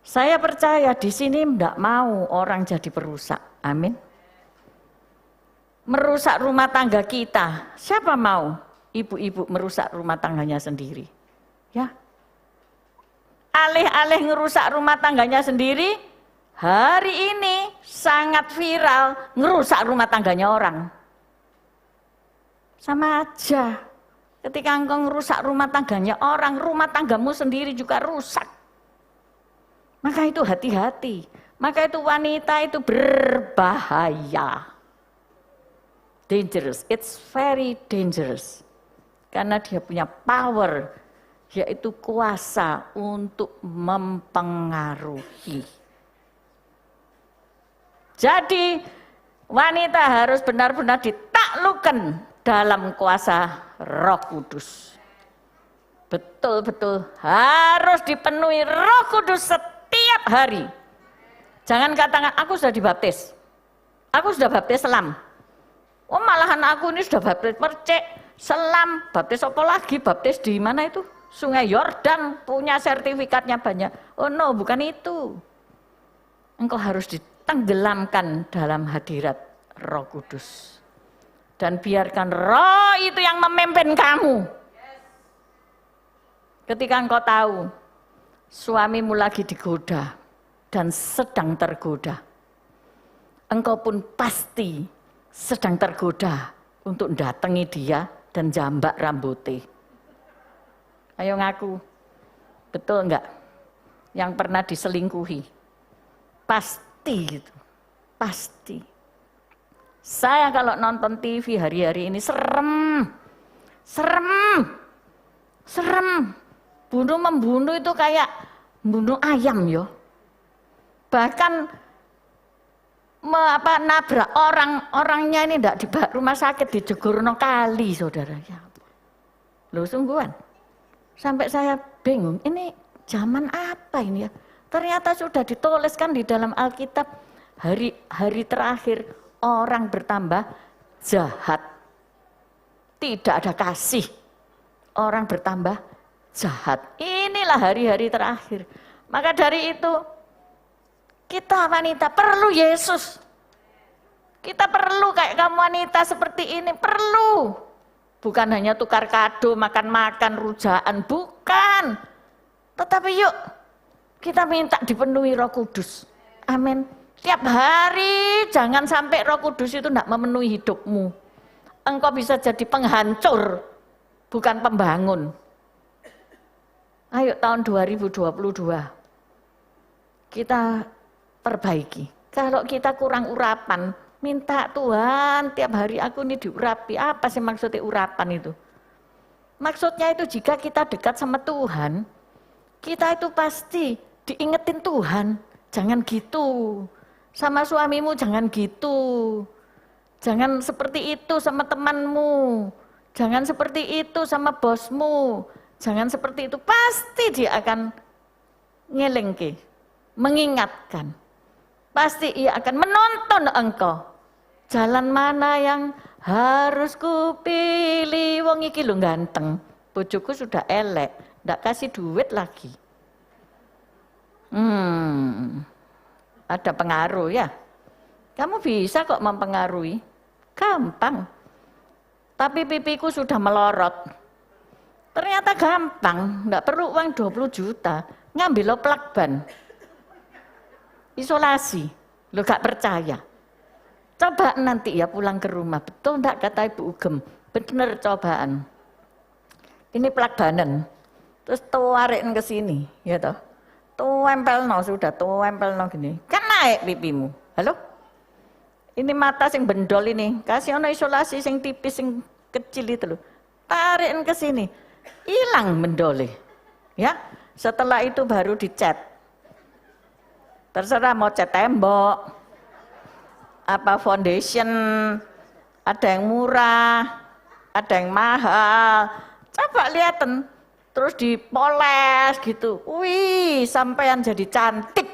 Saya percaya di sini enggak mau orang jadi perusak. Amin. Merusak rumah tangga kita. Siapa mau ibu-ibu merusak rumah tangganya sendiri? Ya. Alih-alih ngerusak rumah tangganya sendiri, hari ini sangat viral ngerusak rumah tangganya orang. Sama aja. Ketika engkau ngerusak rumah tangganya orang, rumah tanggamu sendiri juga rusak. Maka itu hati-hati. Maka itu wanita itu berbahaya. Dangerous. It's very dangerous. Karena dia punya power, yaitu kuasa untuk mempengaruhi. Jadi wanita harus benar-benar ditaklukkan dalam kuasa Roh Kudus. Betul-betul harus dipenuhi Roh Kudus setiap hari. Jangan katakan aku sudah dibaptis. Aku sudah baptis selam. Oh malahan aku ini sudah baptis percek, selam, baptis apa lagi? Baptis di mana itu? Sungai Yordan, punya sertifikatnya banyak. Oh no, bukan itu. Engkau harus ditenggelamkan dalam hadirat Roh Kudus. Dan biarkan Roh itu yang memimpin kamu. Ketika engkau tahu, suamimu lagi digoda dan sedang tergoda. Engkau pun pasti sedang tergoda untuk datangi dia dan jambak rambutnya. Ayo ngaku. Betul enggak? Yang pernah diselingkuhi. Pasti gitu. Pasti. Saya kalau nonton TV hari-hari ini serem. Membunuh itu kayak membunuh ayam yo. Bahkan nabrak orangnya ini enggak di rumah sakit di Jogorno kali, saudara. Ya. Loh sungguhan. Sampai saya bingung, ini zaman apa ini ya? Ternyata sudah dituliskan di dalam Alkitab, hari terakhir orang bertambah jahat. Tidak ada kasih. Orang bertambah jahat. Inilah hari-hari terakhir. Maka dari itu, kita wanita perlu Yesus. Kita perlu kayak kamu wanita seperti ini, perlu. Bukan hanya tukar kado, makan-makan, rujaan, bukan. Tetapi yuk, kita minta dipenuhi Roh Kudus. Amin. Tiap hari jangan sampai Roh Kudus itu tidak memenuhi hidupmu. Engkau bisa jadi penghancur, bukan pembangun. Ayo tahun 2022, kita perbaiki. Kalau kita kurang urapan, minta Tuhan tiap hari aku ini diurapi. Apa sih maksudnya urapan itu? Maksudnya itu jika kita dekat sama Tuhan, kita itu pasti diingetin Tuhan. Jangan gitu. Sama suamimu jangan gitu. Jangan seperti itu sama temanmu. Jangan seperti itu sama bosmu. Jangan seperti itu. Pasti dia akan ngelengke, mengingatkan. Pasti ia akan menonton engkau. Jalan mana yang harus kupilih? Wong iki lho ganteng. Bojoku sudah elek, ndak kasih duit lagi. Ada pengaruh ya. Kamu bisa kok mempengaruhi. Gampang. Tapi pipiku sudah melorot. Ternyata gampang, ndak perlu uang 20 juta. Ngambil plak ban. Isolasi, lo gak percaya. Coba nanti ya pulang ke rumah, betul enggak kata Ibu Ugem? Bener cobaan. Ini plak banen, terus tuarin ke sini, ya toh. Tuempelno sudah, tuempelno gini. Kan naik pipimu. Halo? Ini mata sing bendol ini, kasih ono isolasi sing tipis, sing kecil itu loh. Tarikin ke sini, hilang bendole. Ya, setelah itu baru dicat. Terserah mau cat tembok, apa foundation, ada yang murah, ada yang mahal. Coba lihatin, terus dipoles gitu. Wih, sampean jadi cantik.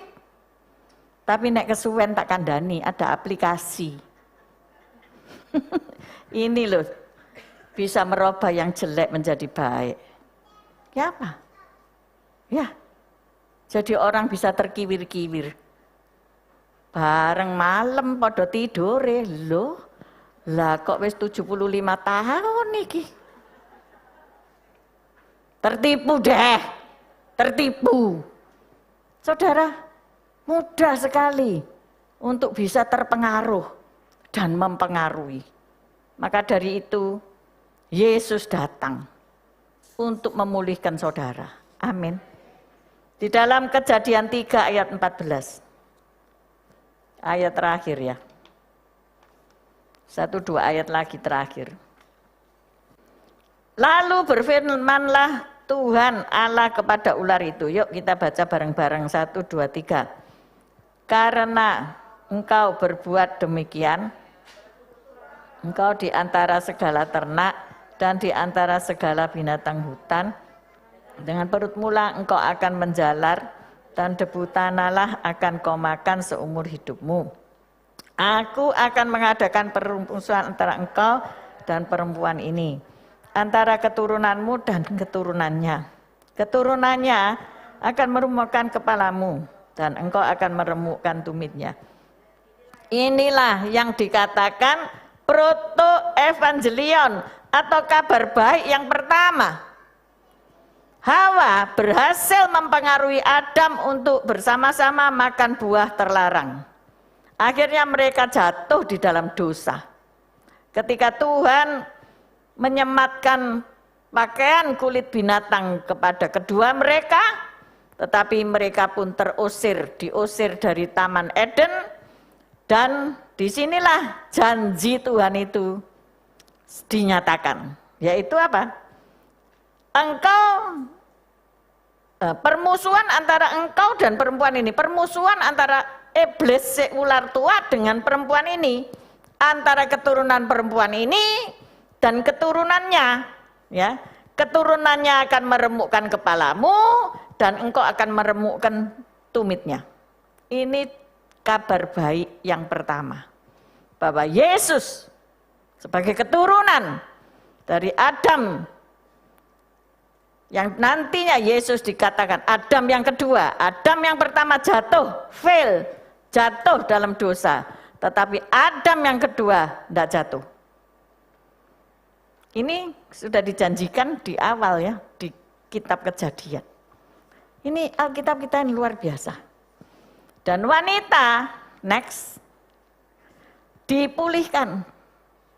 Tapi nek kesuwen tak kandani, ada aplikasi. Ini loh, bisa merubah yang jelek menjadi baik. Ya apa? Ya. Jadi orang bisa terkiwir-kiwir. Bareng malam pada tidore lho. Lah kok wis 75 tahun niki. Tertipu deh. Tertipu. Saudara, mudah sekali untuk bisa terpengaruh dan mempengaruhi. Maka dari itu Yesus datang untuk memulihkan saudara. Amin. Di dalam Kejadian 3 ayat 14. Ayat terakhir ya. 1-2 ayat lagi terakhir. Lalu berfirmanlah Tuhan Allah kepada ular itu. Yuk kita baca bareng-bareng 1, 2, 3. Karena engkau berbuat demikian, engkau di antara segala ternak dan di antara segala binatang hutan, dengan perut mula engkau akan menjalar dan debu tanahlah akan kau makan seumur hidupmu. Aku akan mengadakan permusuhan antara engkau dan perempuan ini, antara keturunanmu dan keturunannya. Keturunannya akan meremukkan kepalamu dan engkau akan meremukkan tumitnya. Inilah yang dikatakan proto-evangelion atau kabar baik yang pertama. Hawa berhasil mempengaruhi Adam untuk bersama-sama makan buah terlarang. Akhirnya mereka jatuh di dalam dosa. Ketika Tuhan menyematkan pakaian kulit binatang kepada kedua mereka, tetapi mereka pun diusir dari Taman Eden, dan disinilah janji Tuhan itu dinyatakan, yaitu apa? Permusuhan antara engkau dan perempuan ini, permusuhan antara iblis si ular tua dengan perempuan ini, antara keturunan perempuan ini dan keturunannya, ya. Keturunannya akan meremukkan kepalamu dan engkau akan meremukkan tumitnya. Ini kabar baik yang pertama, bahwa Yesus sebagai keturunan dari Adam, yang nantinya Yesus dikatakan Adam yang kedua. Adam yang pertama jatuh, jatuh dalam dosa, tetapi Adam yang kedua tidak jatuh. Ini sudah dijanjikan di awal ya, di kitab Kejadian. Ini Alkitab kita yang luar biasa. Dan wanita next dipulihkan,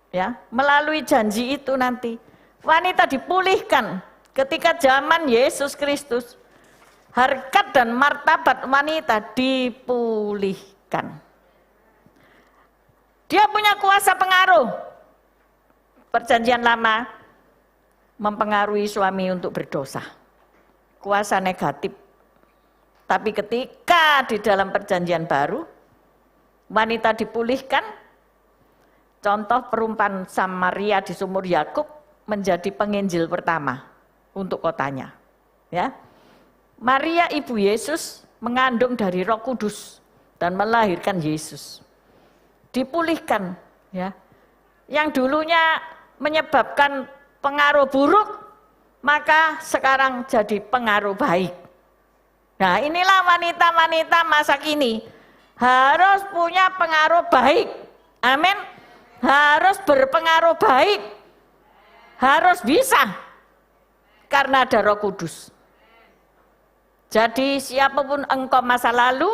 ya, melalui janji itu nanti. Wanita dipulihkan ketika zaman Yesus Kristus. Harkat dan martabat wanita dipulihkan. Dia punya kuasa pengaruh. Perjanjian Lama mempengaruhi suami untuk berdosa, kuasa negatif. Tapi ketika di dalam Perjanjian Baru, wanita dipulihkan. Contoh perumpamaan Samaria di sumur Yakub menjadi penginjil pertama untuk kotanya. Ya, Maria ibu Yesus mengandung dari Roh Kudus dan melahirkan Yesus. Dipulihkan, ya. Yang dulunya menyebabkan pengaruh buruk, maka sekarang jadi pengaruh baik. Nah, inilah wanita-wanita masa kini harus punya pengaruh baik. Amin. Harus berpengaruh baik. Harus bisa. Karena ada Roh Kudus. Jadi siapapun engkau masa lalu,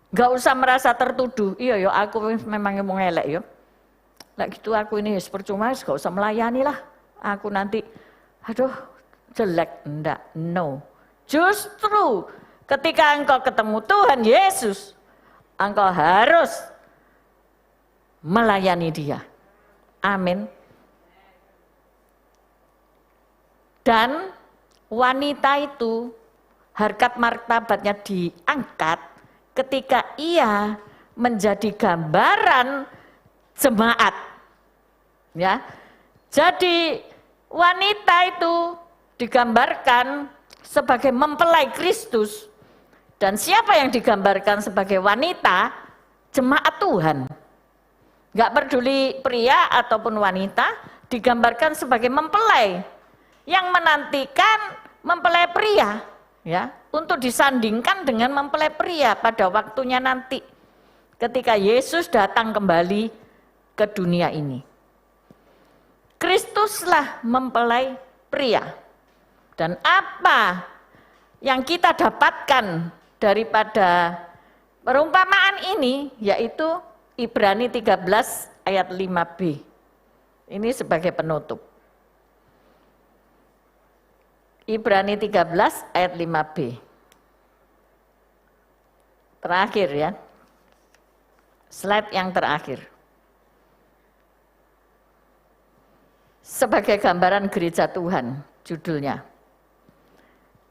gak usah merasa tertuduh. Iya yo, aku memang mau ngelek yo. Lah gitu aku ini percuma, gak usah melayani lah. Aku nanti, aduh jelek, enggak, no. Justru ketika engkau ketemu Tuhan Yesus, engkau harus melayani Dia. Amin. Dan wanita itu harkat martabatnya diangkat ketika ia menjadi gambaran jemaat, ya. Jadi wanita itu digambarkan sebagai mempelai Kristus, dan siapa yang digambarkan sebagai wanita? Jemaat Tuhan. Gak peduli pria ataupun wanita, digambarkan sebagai mempelai yang menantikan mempelai pria, ya, untuk disandingkan dengan mempelai pria pada waktunya nanti, ketika Yesus datang kembali ke dunia ini. Kristuslah mempelai pria. Dan apa yang kita dapatkan daripada perumpamaan ini, yaitu Ibrani 13 ayat 5b. Ini sebagai penutup. Ibrani 13 ayat 5b. Terakhir ya. Slide yang terakhir. Sebagai gambaran gereja Tuhan, judulnya.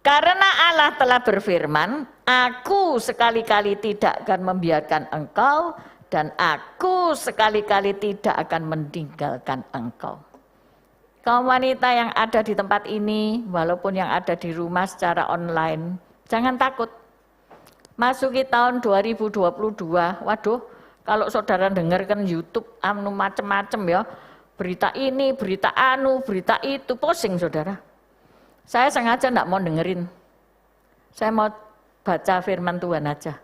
Karena Allah telah berfirman, aku sekali-kali tidak akan membiarkan engkau, dan aku sekali-kali tidak akan meninggalkan engkau. Kaum wanita yang ada di tempat ini, walaupun yang ada di rumah secara online, jangan takut. Masuki tahun 2022, waduh, kalau saudara dengarkan YouTube, macam-macam ya, berita ini, berita anu, berita itu, pusing saudara. Saya sengaja enggak mau dengerin. Saya mau baca firman Tuhan aja.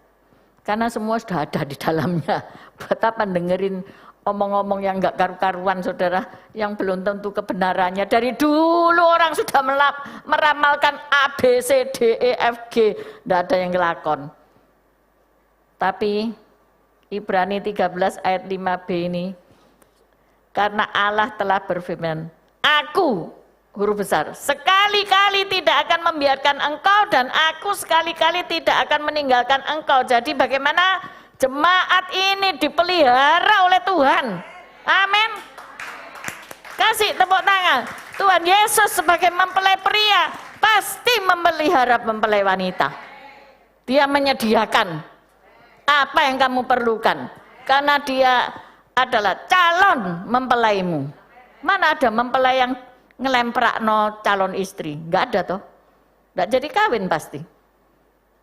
Karena semua sudah ada di dalamnya. Buat apa dengerin omong-omong yang enggak karu-karuan saudara, yang belum tentu kebenarannya. Dari dulu orang sudah meramalkan A, B, C, D, E, F, G. Enggak ada yang ngelakon. Tapi Ibrani 13 ayat 5b ini, karena Allah telah berfirman, aku, huruf besar, sekali-kali tidak akan membiarkan engkau dan aku sekali-kali tidak akan meninggalkan engkau. Jadi bagaimana jemaat ini dipelihara oleh Tuhan. Amin. Kasih tepuk tangan. Tuhan Yesus sebagai mempelai pria pasti memelihara mempelai wanita. Dia menyediakan apa yang kamu perlukan karena dia adalah calon mempelaimu. Mana ada mempelai yang ngelemprakno calon istri? Enggak ada toh. Enggak jadi kawin pasti.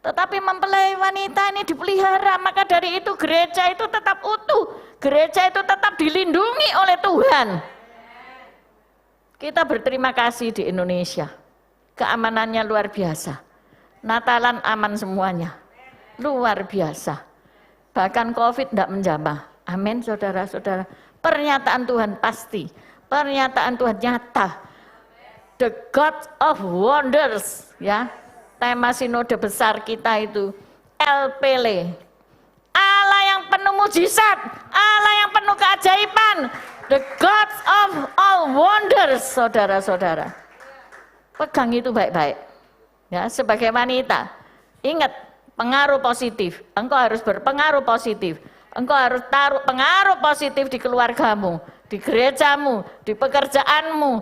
Tetapi mempelai wanita ini dipelihara, maka dari itu gereja itu tetap utuh. Gereja itu tetap dilindungi oleh Tuhan. Kita berterima kasih di Indonesia. Keamanannya luar biasa. Natalan aman semuanya. Luar biasa. Bahkan Covid tidak menjamah. Amin saudara-saudara. Pernyataan Tuhan pasti. Pernyataan Tuhan nyata. The God of Wonders, ya. Tema sinode besar kita itu El Pele. Allah yang penuh mujizat, Allah yang penuh keajaiban. The God of all wonders, saudara-saudara. Pegang itu baik-baik. Ya, sebagai wanita, ingat pengaruh positif. Engkau harus berpengaruh positif. Engkau harus taruh pengaruh positif di keluargamu, di gerejamu, di pekerjaanmu,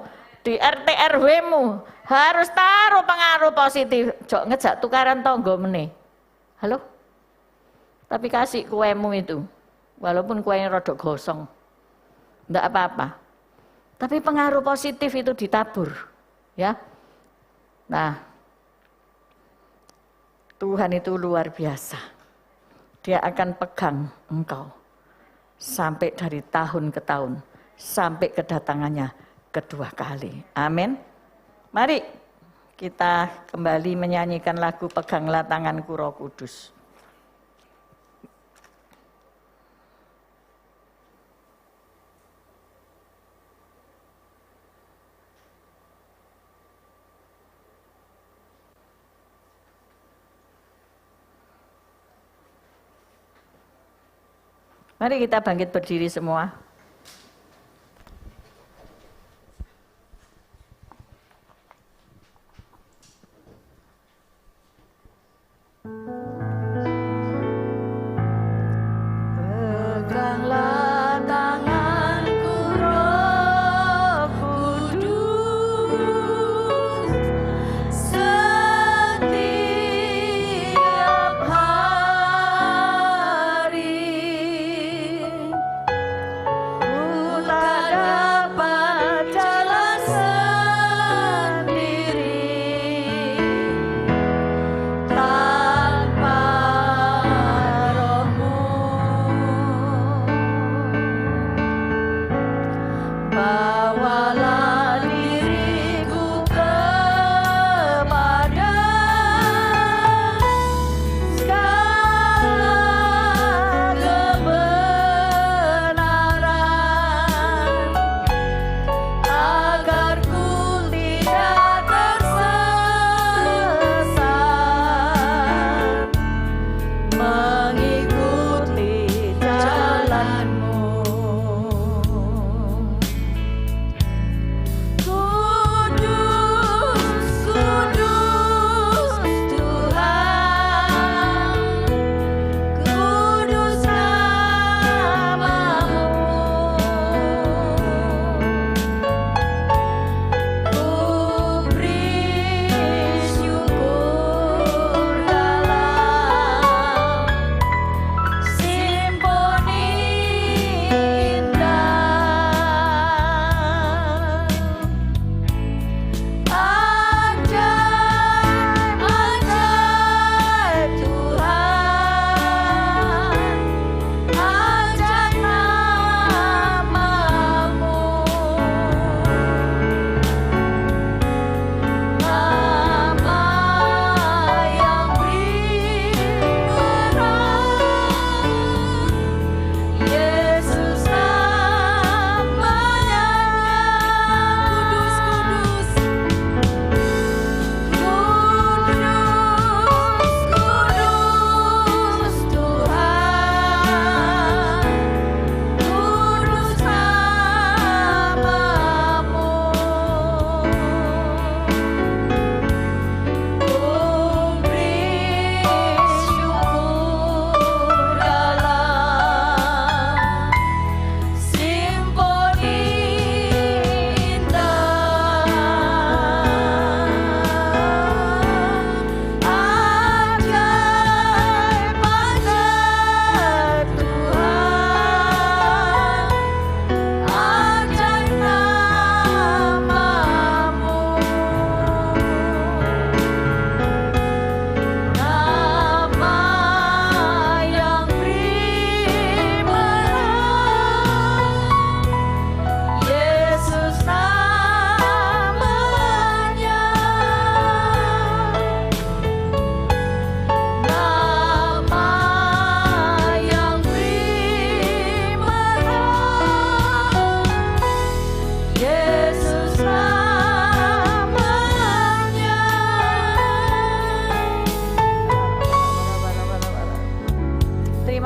di RT RW-mu. Harus taruh pengaruh positif. Jok ngejak tukaran tonggo meneh. Halo? Tapi kasih kuemu itu. Walaupun kuenya rodok gosong. Enggak apa-apa. Tapi pengaruh positif itu ditabur. Ya. Nah, Tuhan itu luar biasa. Dia akan pegang engkau sampai dari tahun ke tahun, sampai kedatangannya kedua kali. Amin. Mari kita kembali menyanyikan lagu Peganglah Tanganku Roh Kudus. Mari kita bangkit berdiri semua. Peganglah tanganku Roh Kudus, setiap hari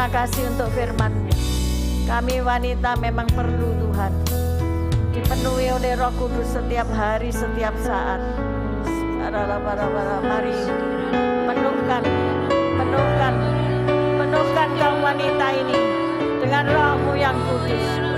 Terima kasih untuk firman-Mu. Kami wanita memang perlu Tuhan dipenuhi oleh Roh Kudus setiap hari, setiap saat. Mari penuhkan kaum wanita ini dengan Roh-Mu yang kudus.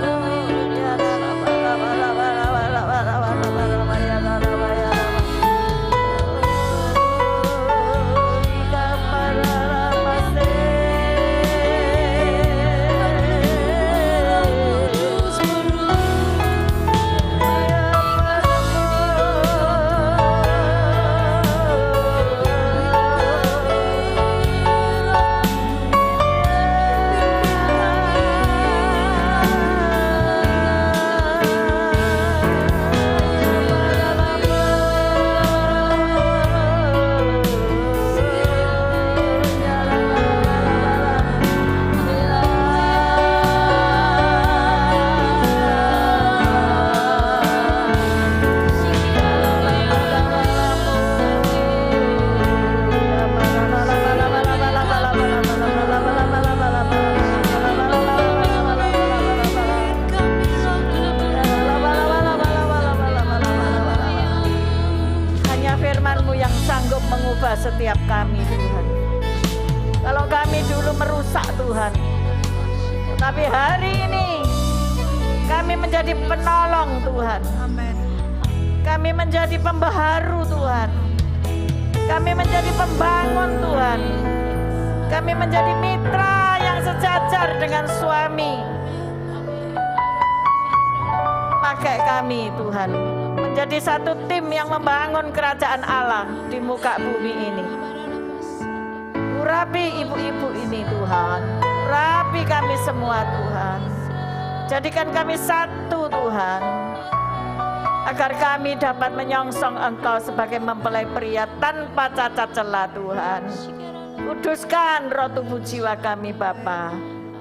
Setiap kami Tuhan. Kalau kami dulu merusak Tuhan, tapi hari ini kami menjadi penolong Tuhan. Amin. Kami menjadi pembaharu Tuhan. Kami menjadi pembangun Tuhan. Kami menjadi mitra yang sejajar dengan suami. Pakai kami Tuhan menjadi satu tim yang membangun kerajaan Allah di muka bumi ini. Urapi ibu-ibu ini Tuhan, urapi kami semua Tuhan. Jadikan kami satu Tuhan, agar kami dapat menyongsong Engkau sebagai mempelai pria tanpa cacat celah Tuhan. Kuduskan roh tubuh jiwa kami Bapa.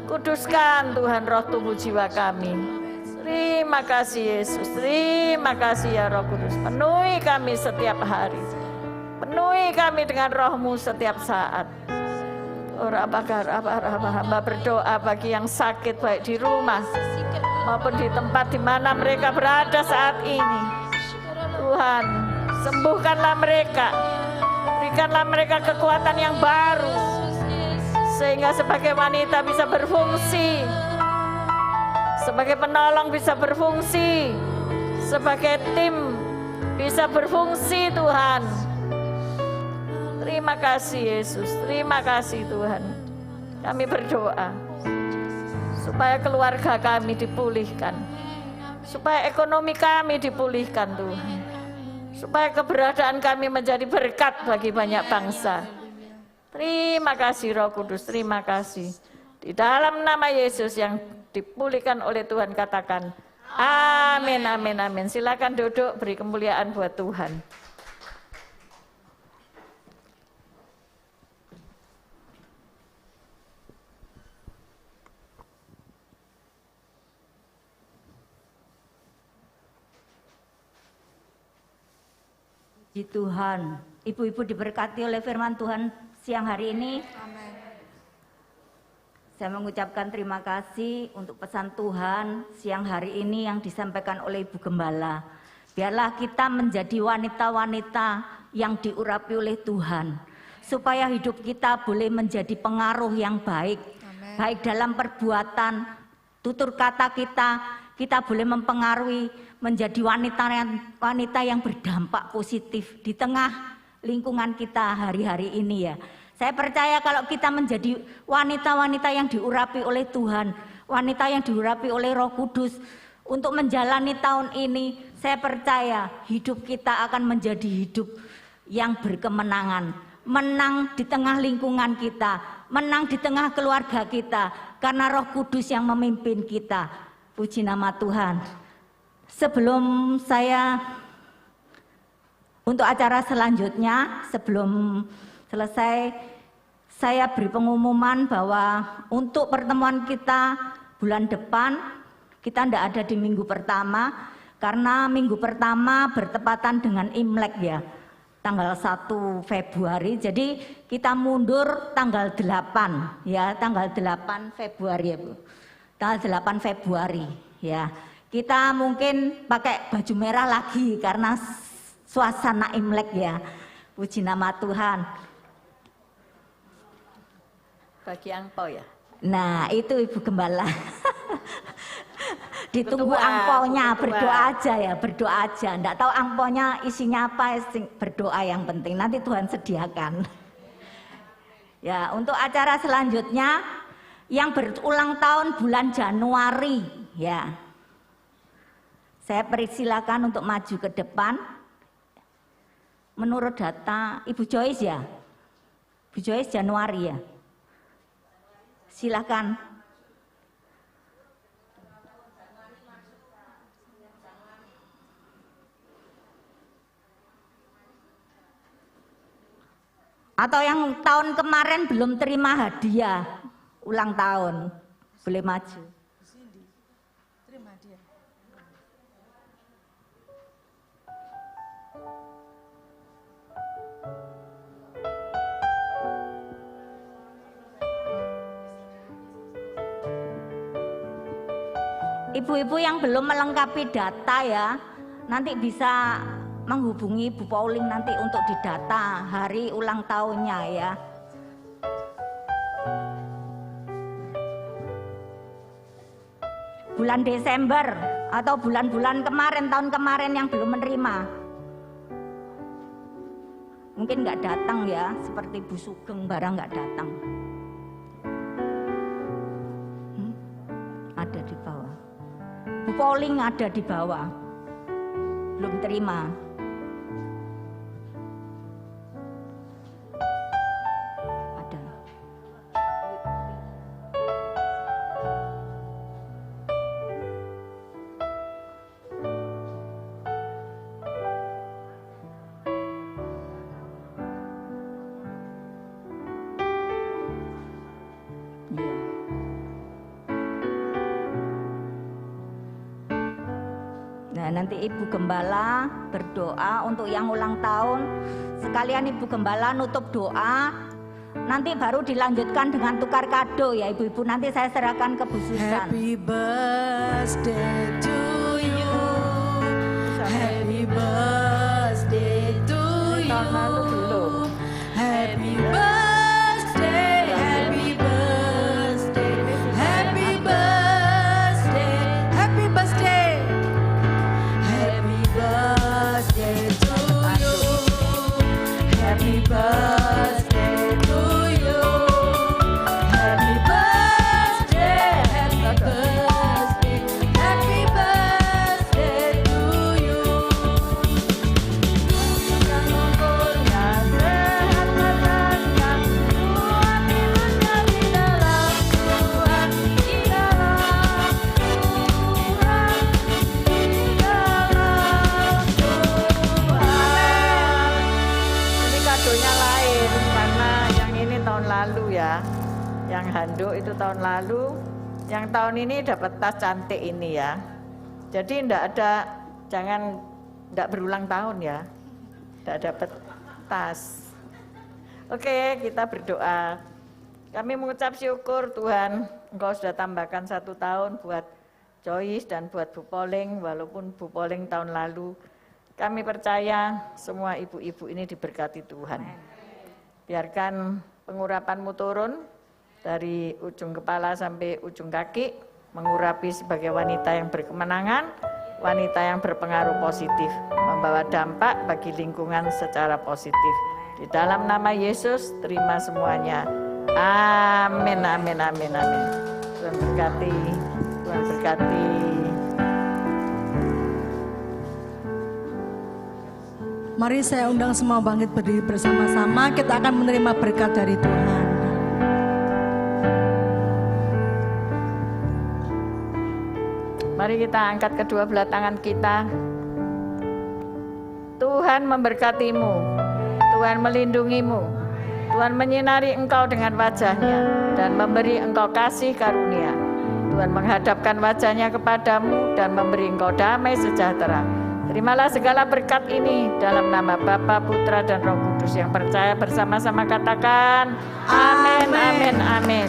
Kuduskan Tuhan roh tubuh jiwa kami. Terima kasih Yesus, terima kasih ya Roh Kudus. Penuhi kami setiap hari, penuhi kami dengan Roh-Mu setiap saat. Hamba berdoa bagi yang sakit baik di rumah maupun di tempat di mana mereka berada saat ini. Tuhan, sembuhkanlah mereka, berikanlah mereka kekuatan yang baru, sehingga sebagai wanita bisa berfungsi, sebagai penolong bisa berfungsi, sebagai tim bisa berfungsi Tuhan. Terima kasih Yesus, terima kasih Tuhan. Kami berdoa supaya keluarga kami dipulihkan, supaya ekonomi kami dipulihkan Tuhan, supaya keberadaan kami menjadi berkat bagi banyak bangsa. Terima kasih Roh Kudus, terima kasih. Di dalam nama Yesus yang dipulihkan oleh Tuhan, katakan amin, amin, amin. Silakan duduk, beri kemuliaan buat Tuhan. Puji Tuhan, ibu-ibu diberkati oleh firman Tuhan siang hari ini. Amin. Saya mengucapkan terima kasih untuk pesan Tuhan siang hari ini yang disampaikan oleh Ibu Gembala. Biarlah kita menjadi wanita-wanita yang diurapi oleh Tuhan, supaya hidup kita boleh menjadi pengaruh yang baik. Amen. Baik dalam perbuatan, tutur kata kita boleh mempengaruhi menjadi wanita yang berdampak positif di tengah lingkungan kita hari-hari ini ya. Saya percaya kalau kita menjadi wanita-wanita yang diurapi oleh Tuhan, wanita yang diurapi oleh Roh Kudus untuk menjalani tahun ini, saya percaya hidup kita akan menjadi hidup yang berkemenangan. Menang di tengah lingkungan kita, menang di tengah keluarga kita, karena Roh Kudus yang memimpin kita. Puji nama Tuhan. Sebelum saya untuk acara selanjutnya, sebelum selesai, saya beri pengumuman bahwa untuk pertemuan kita bulan depan, kita tidak ada di minggu pertama, karena minggu pertama bertepatan dengan Imlek ya. tanggal 1 Februari. Jadi kita mundur tanggal 8 ya, tanggal 8 Februari ya Bu. Tanggal 8 Februari ya. Kita mungkin pakai baju merah lagi karena suasana Imlek ya. Puji nama Tuhan. Bagi angpau ya. Nah, itu Ibu Gembala. Ditunggu Ketua, angpaunya, Ketua. berdoa aja ya, berdoa aja. Nggak tahu angpaunya isinya apa, berdoa yang penting. Nanti Tuhan sediakan. Ya, untuk acara selanjutnya yang berulang tahun bulan Januari, ya. Saya persilakan untuk maju ke depan. Menurut data Ibu Joyce ya, Ibu Joyce Januari ya. Silakan. Atau yang tahun kemarin belum terima hadiah ulang tahun, boleh maju. Terima dia. Ibu-ibu yang belum melengkapi data ya, nanti bisa menghubungi Bu Pauling nanti untuk didata hari ulang tahunnya ya. Bulan Desember atau bulan-bulan kemarin, tahun kemarin yang belum menerima. Mungkin nggak datang ya, seperti Bu Sugeng barang nggak datang. Ada di bawah. Bu Pauling ada di bawah, belum terima. Ada. Iya. Nah, nanti Ibu Gembala berdoa untuk yang ulang tahun. Sekalian Ibu Gembala nutup doa. Nanti baru dilanjutkan dengan tukar kado ya Ibu-ibu. Nanti saya serahkan ke Bu Susan. Happy birthday to you. Happy birthday to you. Tahun lalu belum. Happy birthday, happy birthday, happy birthday, happy birthday, happy birthday to you, happy birthday to you, happy birthday, happy birthday, happy birthday to you. Ini kadonya lain karena yang ini tahun lalu ya. Yang handuk itu tahun lalu, yang tahun ini dapat tas cantik ini ya. Jadi enggak berulang tahun ya. Enggak dapat tas. Oke, kita berdoa. Kami mengucap syukur Tuhan, Engkau sudah tambahkan 1 tahun buat Joyce dan buat Bu Pauling, walaupun Bu Pauling tahun lalu. Kami percaya semua ibu-ibu ini diberkati Tuhan. Biarkan pengurapanmu turun dari ujung kepala sampai ujung kaki, mengurapi sebagai wanita yang berkemenangan, wanita yang berpengaruh positif, membawa dampak bagi lingkungan secara positif. Di dalam nama Yesus, terima semuanya. Amin, amin, amin, amin. Tuhan berkati, Tuhan berkati. Mari saya undang semua bangkit berdiri bersama-sama. Kita akan menerima berkat dari Tuhan. Mari kita angkat kedua belah tangan kita. Tuhan memberkatimu, Tuhan melindungimu, Tuhan menyinari engkau dengan wajah-Nya dan memberi engkau kasih karunia. Tuhan menghadapkan wajah-Nya kepadamu dan memberi engkau damai sejahtera. Terimalah segala berkat ini dalam nama Bapa, Putra, dan Roh Kudus yang percaya bersama-sama katakan amin, amin, amin.